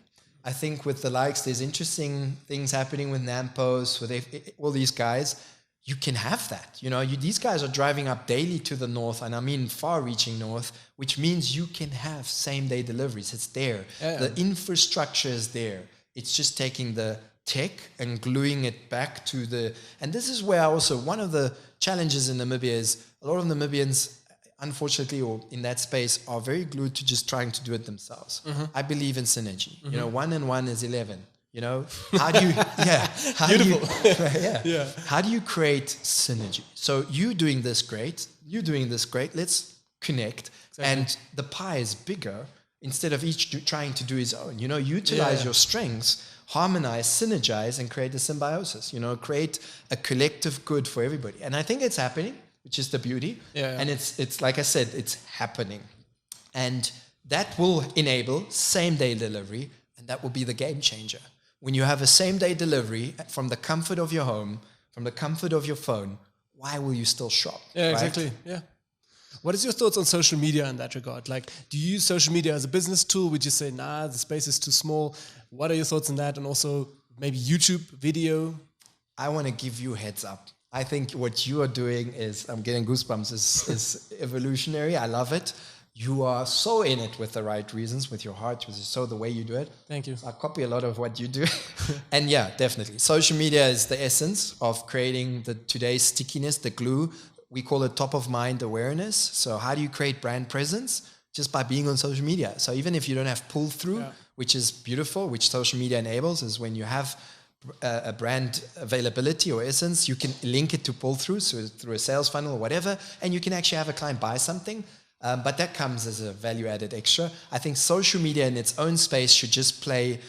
I think with the likes, there's interesting things happening with Nampos, with all these guys. You can have that. These guys are driving up daily to the north, and I mean far-reaching north, which means you can have same-day deliveries. It's there. The infrastructure is there. It's just taking the tech and gluing it back to and this is where also one of the challenges in Namibia is a lot of Namibians, unfortunately, or in that space, are very glued to just trying to do it themselves. I believe in synergy. 1 and 1 is 11. How do you? How do you create synergy? So you doing this great. Let's connect, and the pie is bigger. Instead of each trying to do his own, utilize your strengths, harmonize, synergize, and create a symbiosis. Create a collective good for everybody. And I think it's happening, which is the beauty. And it's like I said, it's happening. And that will enable same-day delivery, and that will be the game changer. When you have a same-day delivery from the comfort of your home, from the comfort of your phone, why will you still shop? Yeah, exactly. Yeah. What is your thoughts on social media in that regard? Like, do you use social media as a business tool? Would you say, nah, the space is too small? What are your thoughts on that? And also maybe YouTube video? I want to give you a heads up. I think what you are doing is, I'm getting goosebumps, is evolutionary. I love it. You are so in it with the right reasons, with your heart, which is so the way you do it. Thank you. I copy a lot of what you do. And yeah, definitely. Social media is the essence of creating today's stickiness, the glue. We call it top of mind awareness. So how do you create brand presence? Just by being on social media. So even if you don't have pull through, which is beautiful, which social media enables, is when you have a brand availability or essence, you can link it to pull through, so through a sales funnel or whatever, and you can actually have a client buy something. But that comes as a value-added extra. I think social media in its own space should just play,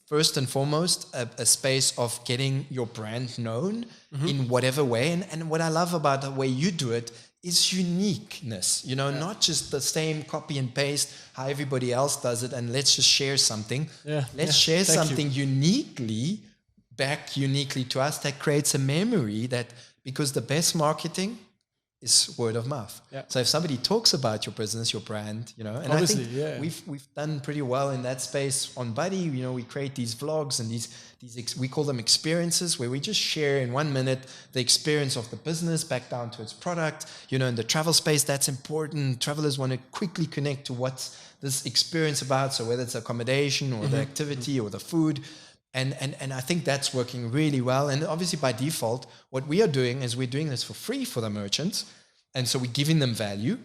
first and foremost, a space of getting your brand known in whatever way. And what I love about the way you do it is uniqueness, not just the same copy and paste, how everybody else does it, and let's just share something. Let's share something uniquely to us that creates a memory that, because the best marketing is word of mouth. So if somebody talks about your business, your brand, and obviously, I think we've done pretty well in that space on Buddy. We create these vlogs and these we call them experiences, where we just share in 1 minute the experience of the business back down to its product. In the travel space, that's important. Travelers want to quickly connect to what's this experience about. So whether it's accommodation or the activity or the food. And I think that's working really well. And obviously by default, what we are doing is we're doing this for free for the merchants. And so we're giving them value.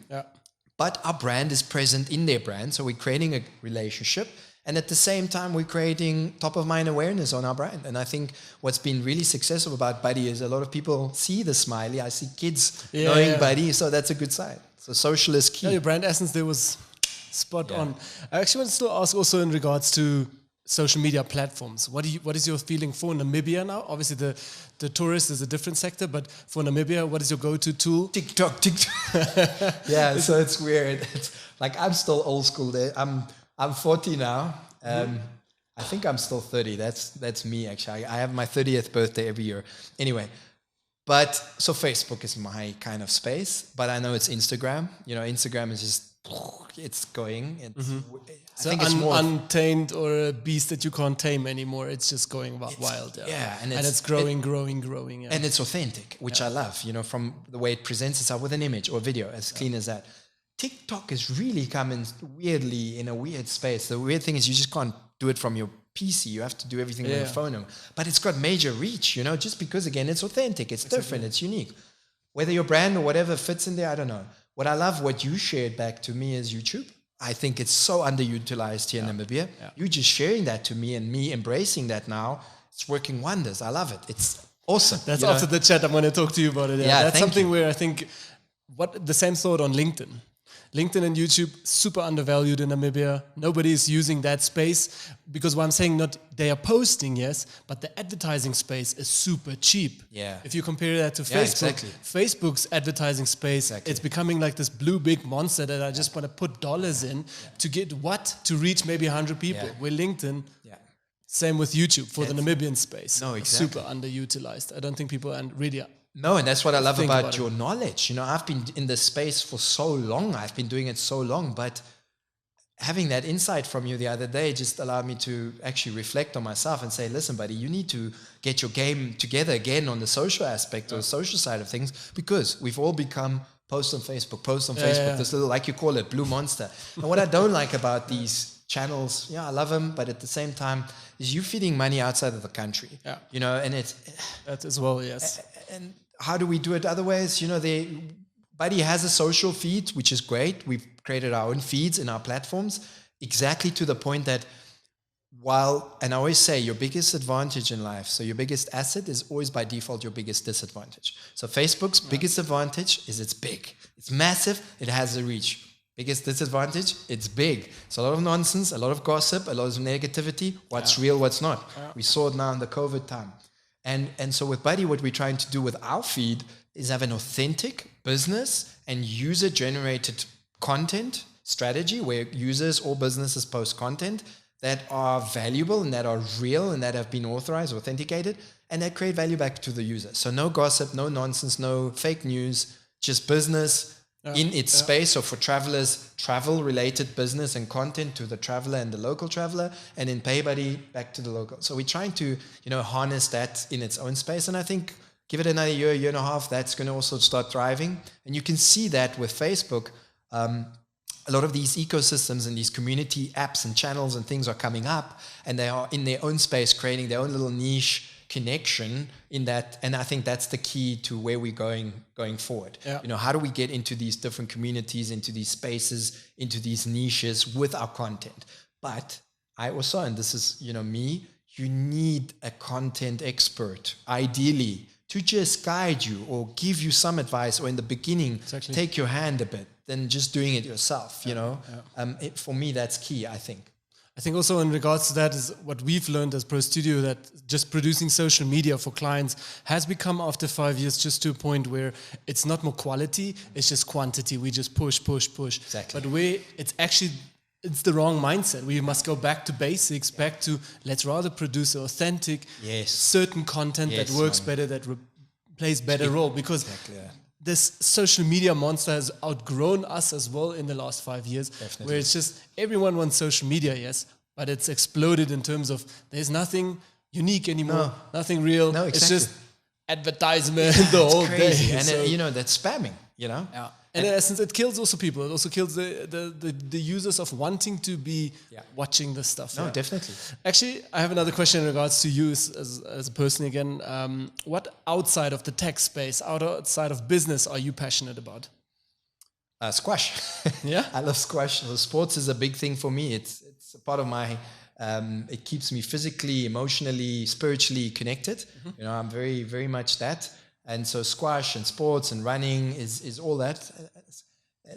But our brand is present in their brand. So we're creating a relationship. And at the same time, we're creating top of mind awareness on our brand. And I think what's been really successful about Buddy is a lot of people see the smiley. I see kids knowing Buddy. So that's a good sign. So social is key. Your brand essence there was spot on. I actually want to still ask also in regards to social media platforms. What is your feeling for Namibia now? Obviously, the tourist is a different sector, but for Namibia, what is your go-to tool? TikTok. Yeah, so it's weird. It's like I'm still old school there. I'm 40 now. I think I'm still 30. That's me actually. I have my 30th birthday every year. Anyway, but so Facebook is my kind of space, but I know it's Instagram. You know, Instagram is just it's going. I think it's more untamed or a beast that you can't tame anymore. It's just going wild. Yeah, and it's growing. Yeah. And it's authentic, which I love. You know, from the way it presents itself with an image or video, as clean as that. TikTok is really coming weirdly in a weird space. The weird thing is you just can't do it from your PC. You have to do everything on your phone. But it's got major reach, you know, just because, again, it's authentic, it's different, it's unique. Whether your brand or whatever fits in there, I don't know. What I love, what you shared back to me is YouTube. I think it's so underutilized here in Namibia. Yeah. You just sharing that to me and me embracing that now, it's working wonders. I love it. It's awesome. That's after the chat. I'm going to talk to you about it. Yeah, that's something where I think the same thought on LinkedIn. LinkedIn and YouTube, super undervalued in Namibia. Nobody is using that space because what I'm saying, not they are posting, yes, but the advertising space is super cheap. Yeah. If you compare that to Facebook, Facebook's advertising space, it's becoming like this blue big monster that I just want to put dollars in to get what? To reach maybe 100 people. With LinkedIn, same with YouTube for the Namibian space. No, exactly. Super underutilized. I don't think people really... No, and that's what I love about your knowledge. You know, I've been in this space for so long. I've been doing it so long, but having that insight from you the other day just allowed me to actually reflect on myself and say, listen, buddy, you need to get your game together again on the social aspect or the social side of things, because we've all become post on Facebook, this little, like you call it, blue monster. And what I don't like about these channels, I love them, but at the same time, is you feeding money outside of the country. Yeah. You know, and it's... That as well, yes. And how do we do it other ways? You know, Buddy has a social feed, which is great. We've created our own feeds in our platforms, exactly to the point that and I always say your biggest advantage in life, so your biggest asset is always by default your biggest disadvantage. So Facebook's biggest advantage is it's big. It's massive. It has a reach. Biggest disadvantage, it's big. It's a lot of nonsense, a lot of gossip, a lot of negativity. What's real, what's not. We saw it now in the COVID time. And so with Buddy, what we're trying to do with our feed is have an authentic business and user-generated content strategy where users or businesses post content that are valuable and that are real and that have been authorized, authenticated, and that create value back to the user. So no gossip, no nonsense, no fake news, just business in its space. So for travelers, travel-related business and content to the traveler and the local traveler, and in PayBuddy back to the local. So we're trying to, harness that in its own space. And I think give it another year and a half, that's going to also start thriving. And you can see that with Facebook. A lot of these ecosystems and these community apps and channels and things are coming up, and they are in their own space, creating their own little niche connection in that. And I think that's the key to where we're going forward. Yeah. How do we get into these different communities, into these spaces, into these niches with our content? But I also, and this is, me, you need a content expert, ideally, to just guide you or give you some advice, or in the beginning, take your hand a bit, than just doing it yourself, for me, that's key, I think. I think also in regards to that is what we've learned as Pro Studio, that just producing social media for clients has become, after 5 years, just to a point where it's not more quality, it's just quantity. We just push. Exactly. But it's the wrong mindset. We must go back to basics, back to let's rather produce authentic, certain content that works better, that plays better role, because this social media monster has outgrown us as well in the last 5 years. Definitely. Where it's just everyone wants social media, yes, but it's exploded in terms of there's nothing unique anymore, nothing real. No, exactly. It's just advertisement the whole day. And that's spamming, Yeah. And in essence, it kills also people. It also kills the users of wanting to be watching this stuff. No, definitely. Actually, I have another question in regards to you as a person again. What outside of the tech space, outside of business, are you passionate about? Squash. Yeah? I love squash. So sports is a big thing for me. It's a part of my... it keeps me physically, emotionally, spiritually connected. Mm-hmm. I'm very, very much that. And so squash and sports and running is all that.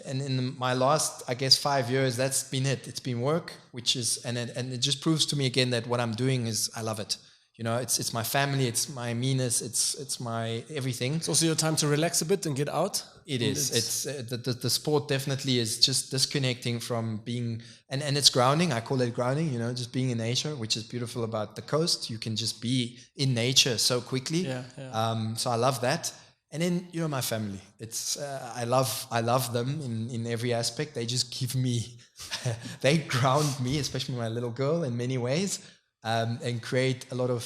and in my last, I guess, 5 years, that's been it. It's been work, which is, and it just proves to me again that what I'm doing is, I love it. It's my family, it's my meanness, it's my everything. It's also your time to relax a bit and get out. It is. It's the sport definitely is just disconnecting from being, and it's grounding. I call it grounding. Just being in nature, which is beautiful about the coast. You can just be in nature so quickly. Yeah. So I love that. And then my family. It's I love them in every aspect. They just give me, they ground me, especially my little girl, in many ways. And create a lot of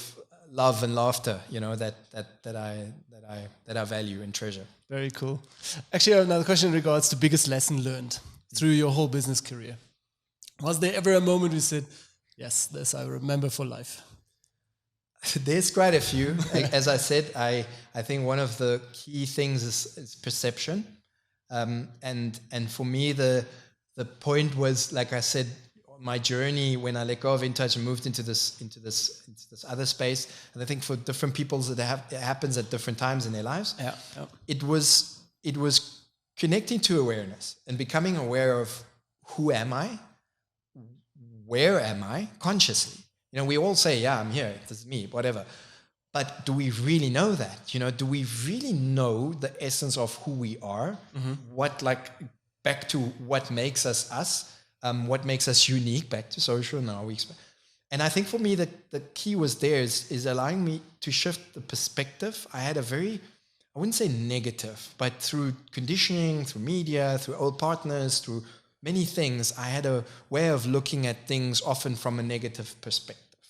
love and laughter, that I value and treasure. Very cool. Actually, I have another question in regards to biggest lesson learned through your whole business career. Was there ever a moment you said, yes, this I remember for life? There's quite a few. As I said, I think one of the key things is perception. And for me, the point was, like I said, my journey when I let go of InTouch and moved into this other space, and I think for different people it happens at different times in their lives. Yeah. It was connecting to awareness and becoming aware of who am I, where am I consciously. We all say, yeah, I'm here, this is me, whatever. But do we really know that? Do we really know the essence of who we are? Mm-hmm. Back to what makes us us? What makes us unique, back to social now. And I think for me the key was there is allowing me to shift the perspective. I had a very, I wouldn't say negative, but through conditioning, through media, through old partners, through many things, I had a way of looking at things often from a negative perspective.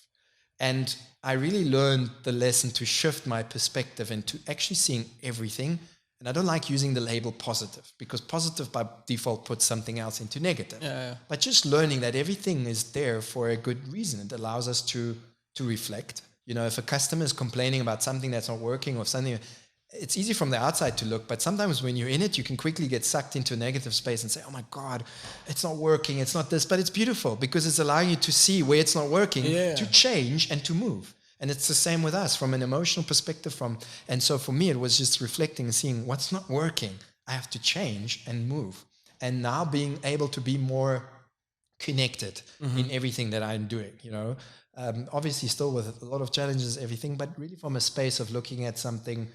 And I really learned the lesson to shift my perspective into actually seeing everything. And I don't like using the label positive, because positive by default puts something else into negative. Yeah. But just learning that everything is there for a good reason. It allows us to reflect. If a customer is complaining about something that's not working or something, it's easy from the outside to look, but sometimes when you're in it, you can quickly get sucked into a negative space and say, oh my God, it's not working, it's not this, but it's beautiful because it's allowing you to see where it's not working, to change and to move. And it's the same with us from an emotional perspective. And so for me, it was just reflecting and seeing what's not working. I have to change and move. And now being able to be more connected in everything that I'm doing, obviously still with a lot of challenges, everything, but really from a space of looking at something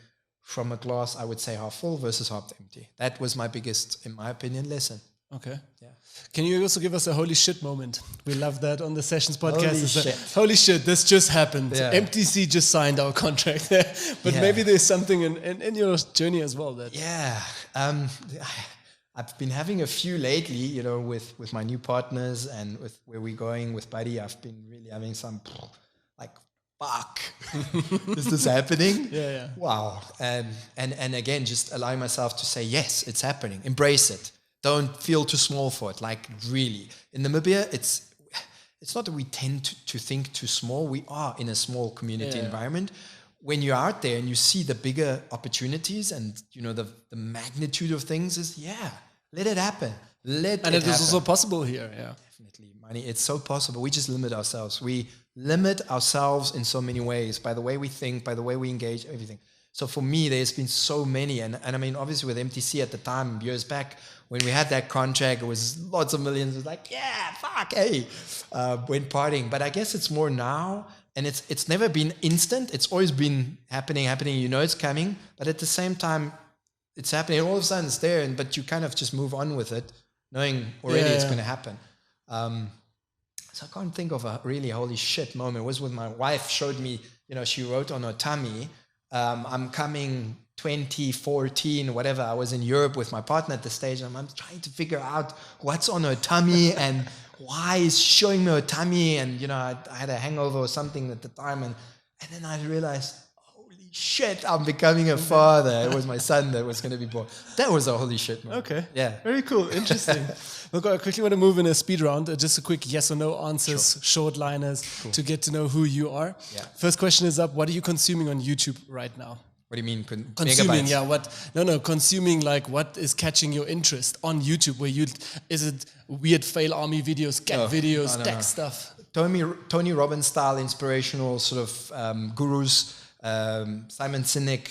from a glass, I would say half full versus half empty. That was my biggest, in my opinion, lesson. Okay. Yeah. Can you also give us a holy shit moment? We love that on the Sessions podcast. Holy shit, this just happened. Yeah. MTC just signed our contract. But maybe there's something in your journey as well. I've been having a few lately, with my new partners and with where we're going with Buddy. I've been really having some fuck, is this happening? Yeah. Wow. And again, just allowing myself to say, yes, it's happening. Embrace it. Don't feel too small for it. Really. In Namibia, it's not that we tend to think too small. We are in a small community environment. When you're out there and you see the bigger opportunities and, the magnitude of things let it happen. And it is also possible here. Yeah. Definitely. Money. It's so possible. We just limit ourselves. We limit ourselves in so many ways, by the way we think, by the way we engage, everything. So for me, there's been so many. And I mean, obviously with MTC at the time, years back, when we had that contract, it was lots of millions. It was went partying. But I guess it's more now. And it's never been instant. It's always been happening. It's coming. But at the same time, it's happening. All of a sudden it's there. But you kind of just move on with it, knowing already it's going to happen. So I can't think of a really holy shit moment. It was when my wife showed me, she wrote on her tummy, I'm coming 2014, whatever. I was in Europe with my partner at the stage, and I'm trying to figure out what's on her tummy and why is she showing me her tummy. And, I had a hangover or something at the time. And then I realized, holy shit, I'm becoming a father. It was my son that was going to be born. That was a holy shit moment. Okay. Yeah. Very cool. Interesting. Look, I quickly want to move in a speed round. Just a quick yes or no answers, short liners to get to know who you are. Yeah. First question is up. What are you consuming on YouTube right now? What do you mean? Consuming, megabytes? Consuming, what is catching your interest on YouTube? Is it weird fail army videos, cat videos, tech stuff? Tony Robbins style inspirational sort of gurus, Simon Sinek,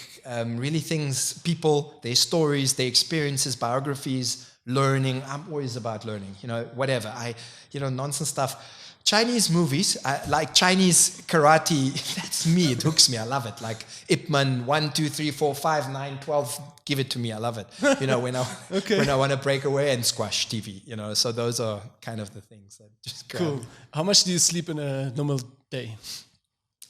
really things, people, their stories, their experiences, biographies, learning. I'm always about learning, whatever. Nonsense stuff. Chinese movies, like Chinese karate, that's me. It hooks me. I love it. Like Ip Man, 1, 2, 3, 4, 5, 9, 12. Give it to me. I love it. When I want to break away, and squash TV. So those are kind of the things that just grab Cool. me. How much do you sleep in a normal day?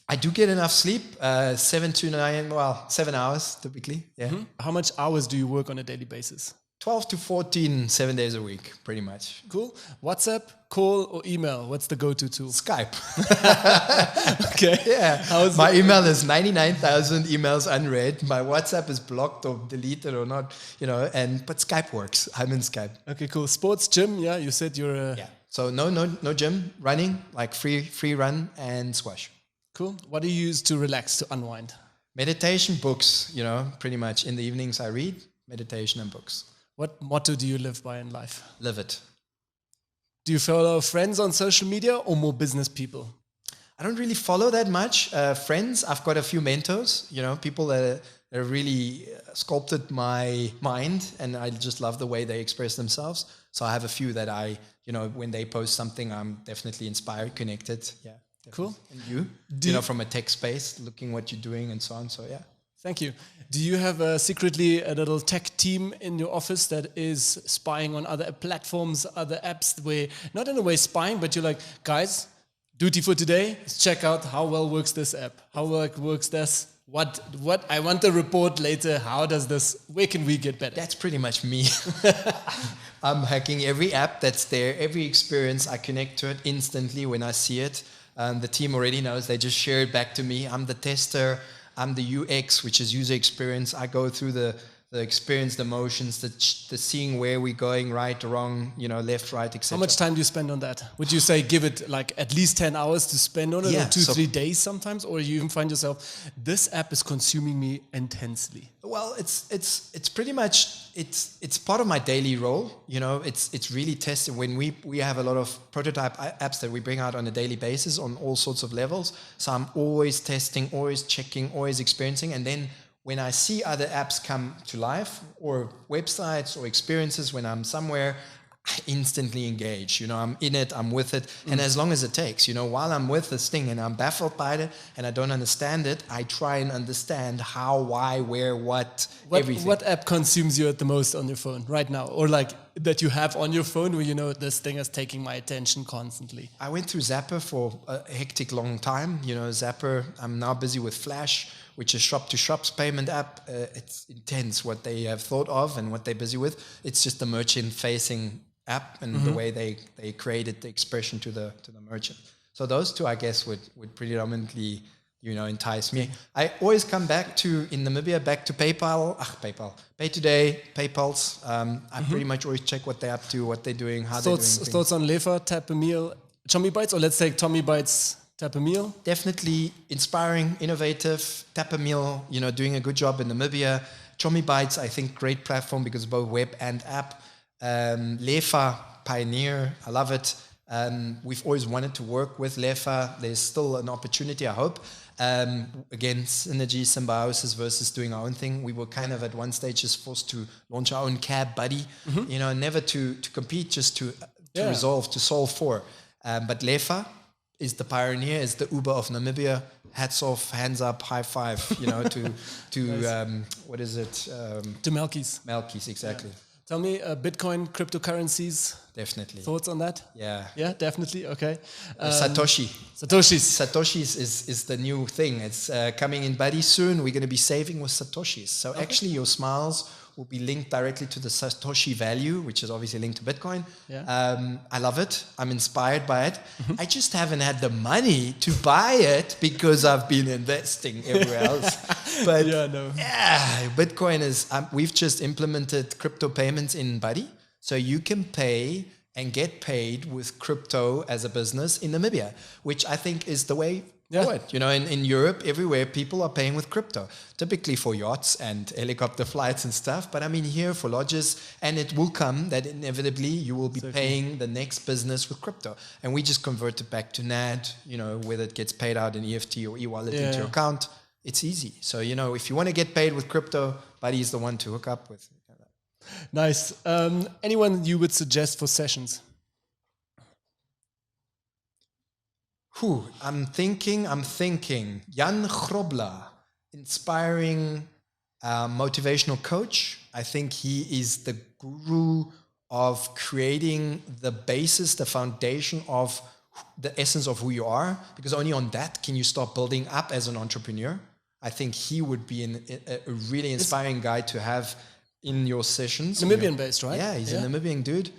I do get enough sleep, 7 to 9, 7 hours typically. Yeah. Mm-hmm. How much hours do you work on a daily basis? 12 to 14, 7 days a week, pretty much. Cool. WhatsApp, call, or email? What's the go-to tool? Skype. Okay. Yeah. My email is 99,000 emails unread. My WhatsApp is blocked or deleted or not, but Skype works. I'm in Skype. Okay, cool. Sports, gym, yeah? You said you're a... Yeah. So no gym, running, like free run and squash. Cool. What do you use to relax, to unwind? Meditation, books, pretty much. In the evenings I read, meditation and books. What motto do you live by in life? Live it. Do you follow friends on social media or more business people? I don't really follow that much. Friends, I've got a few mentors, people that really sculpted my mind, and I just love the way they express themselves. So I have a few that I, when they post something, I'm definitely inspired, connected. Yeah. Definitely. Cool. And you? From a tech space, looking what you're doing and so on. So yeah. Thank you. Do you have secretly a little tech team in your office that is spying on other platforms, other apps, where not in a way spying, but you're like, guys, duty for today, let's check out how well works this app, how well works this. What I want a report later. How does this? Where can we get better? That's pretty much me. I'm hacking every app that's there, every experience. I connect to it instantly when I see it. The team already knows. They just share it back to me. I'm the tester. I'm the UX, which is user experience. I go through the experience, the motions, the seeing where we're going, right, wrong, left, right, etc. How much time do you spend on that? Would you say give it like at least 10 hours to spend on it, or 2-3 days sometimes? Or you even find yourself, this app is consuming me intensely? Well, it's pretty much, it's part of my daily role. It's really testing. When we have a lot of prototype apps that we bring out on a daily basis on all sorts of levels. So I'm always testing, always checking, always experiencing. And then when I see other apps come to life, or websites or experiences, when I'm somewhere, I instantly engage. I'm in it, I'm with it. And as long as it takes, while I'm with this thing and I'm baffled by it and I don't understand it, I try and understand how, why, where, what everything. What app consumes you at the most on your phone right now? Or like that you have on your phone where this thing is taking my attention constantly? I went through Zapper for a hectic long time. Zapper, I'm now busy with Flash, which is shop-to-shops payment app. It's intense what they have thought of and what they're busy with. It's just the merchant-facing app and the way they created the expression to the merchant. So those two, I guess, would predominantly, entice me. I always come back to, in Namibia, back to PayPal, Pay Today, PayPals. I pretty much always check what they're up to, what they're doing, how they're doing things. Thoughts on Lefa, Tap a Meal, Tommy Bites, or let's say Tommy Bites, Tap a Meal? Definitely inspiring, innovative. Tap a Meal, doing a good job in Namibia. Chomi Bites, I think, great platform because both web and app. Lefa, pioneer, I love it. We've always wanted to work with Lefa. There's still an opportunity, I hope. Again, synergy, symbiosis versus doing our own thing. We were kind of at one stage just forced to launch our own cab buddy, never to compete, just to resolve, to solve for. But Lefa is the pioneer, is the Uber of Namibia. Hats off, hands up, high five, to nice. What is it? To Melkis. Melkis, exactly. Yeah. Tell me, Bitcoin, cryptocurrencies. Definitely. Thoughts on that? Yeah. Yeah, definitely. Okay. Satoshis is the new thing. It's coming in buddy soon. We're going to be saving with Satoshis. So actually your smiles will be linked directly to the Satoshi value, which is obviously linked to Bitcoin. Yeah. I love it. I'm inspired by it. I just haven't had the money to buy it because I've been investing everywhere else. But Bitcoin is, we've just implemented crypto payments in Buddy. So you can pay and get paid with crypto as a business in Namibia, which I think is the way forward. In Europe, everywhere, people are paying with crypto, typically for yachts and helicopter flights and stuff. But I mean, here for lodges, and it will come that inevitably you will be paying the next business with crypto. And we just convert it back to NAD, whether it gets paid out in EFT or e-wallet into your account. It's easy. So, if you want to get paid with crypto, Buddy is the one to hook up with. Nice. Anyone you would suggest for sessions? I'm thinking. Jan Grobler, inspiring motivational coach. I think he is the guru of creating the basis, the foundation of the essence of who you are, because only on that can you start building up as an entrepreneur. I think he would be a really inspiring guy to have in your sessions. Namibian based, right? Yeah, he's a Namibian dude.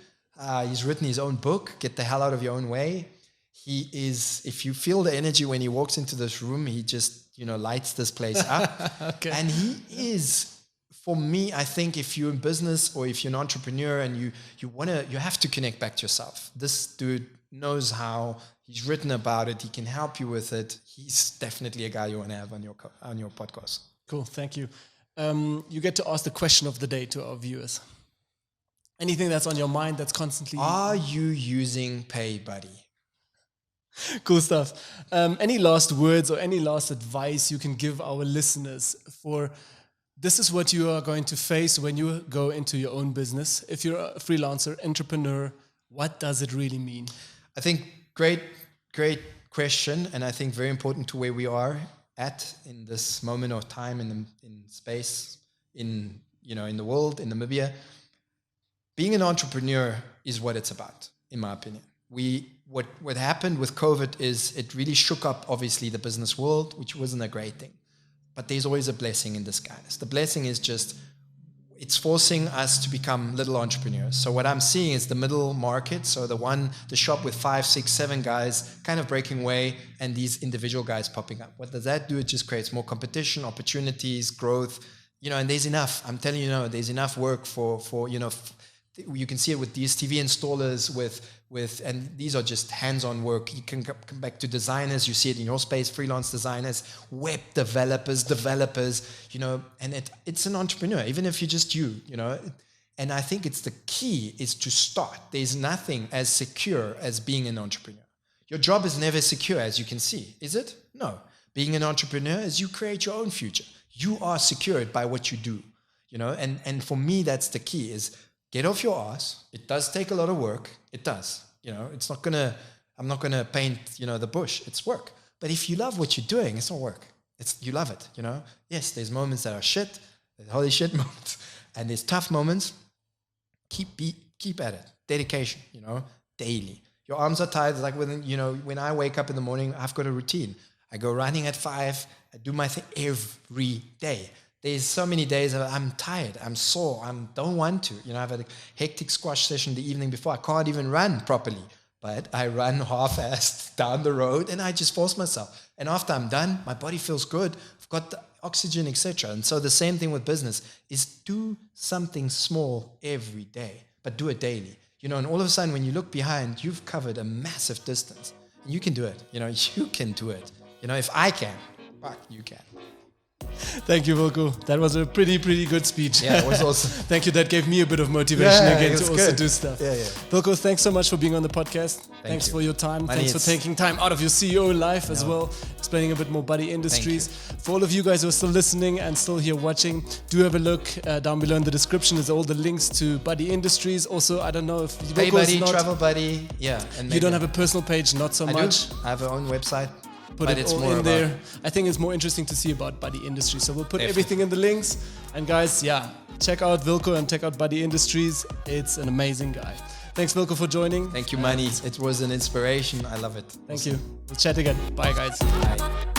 He's written his own book, Get the Hell Out of Your Own Way. He is, if you feel the energy when he walks into this room, he just, lights this place up. Okay. And he is, for me, I think if you're in business or if you're an entrepreneur and you have to connect back to yourself. This dude knows how. He's written about it. He can help you with it. He's definitely a guy you want to have on your podcast. Cool, thank you. You get to ask the question of the day to our viewers. Anything that's on your mind that's constantly... Are you using PayBuddy? Cool stuff. Any last words or any last advice you can give our listeners for this is what you are going to face when you go into your own business? If you're a freelancer, entrepreneur, what does it really mean? I think great question, and I think very important to where we are at in this moment of time in space, in the world, in Namibia. Being an entrepreneur is what it's about, in my opinion. What happened with COVID is it really shook up, obviously, the business world, which wasn't a great thing. But there's always a blessing in disguise. The blessing is just, it's forcing us to become little entrepreneurs. So what I'm seeing is the middle market. So the shop with 5, 6, 7 guys kind of breaking away and these individual guys popping up. What does that do? It just creates more competition, opportunities, growth, and there's enough. I'm telling you, there's enough work for you can see it with DSTV installers and these are just hands-on work. You can come back to designers. You see it in your space, freelance designers, web developers, and it's an entrepreneur, even if you're just and I think it's the key is to start. There's nothing as secure as being an entrepreneur. Your job is never secure, as you can see. Is it? No. Being an entrepreneur is you create your own future. You are secured by what you do, and for me, that's the key is get off your ass. It does take a lot of work. It does. It's not I'm not gonna paint, the bush. It's work. But if you love what you're doing, it's not work. You love it, Yes, there's moments that are shit, there's holy shit moments, and there's tough moments. Keep at it. Dedication, daily. Your arms are tired. It's like when I wake up in the morning, I've got a routine. I go running at 5. I do my thing every day. There's so many days I'm tired, I'm sore, I don't want to. I've had a hectic squash session the evening before. I can't even run properly, but I run half-assed down the road and I just force myself. And after I'm done, my body feels good. I've got the oxygen, etc. And so the same thing with business is do something small every day, but do it daily. And all of a sudden when you look behind, you've covered a massive distance. And you can do it. You can do it. If I can, fuck, you can. Thank you, Wilko. That was a pretty good speech. Yeah, it was awesome. Thank you. That gave me a bit of motivation again to also do stuff. Yeah. Wilko, thanks so much for being on the podcast. Thanks for your time. Thanks for taking time out of your CEO life as well, explaining a bit more Buddy Industries. For all of you guys who are still listening and still here watching, do have a look down below in the description. There's all the links to Buddy Industries. Also, I don't know if PayBuddy, Travel Buddy, and you don't have a personal page, not so much. I have my own website. Put it all in there. I think it's more interesting to see about Buddy Industries. So we'll put everything in the links. And guys, check out Wilko and check out Buddy Industries. It's an amazing guy. Thanks, Wilko, for joining. Thank you, Manny. It was an inspiration. I love it. Thank you. We'll chat again. Bye, guys. Bye.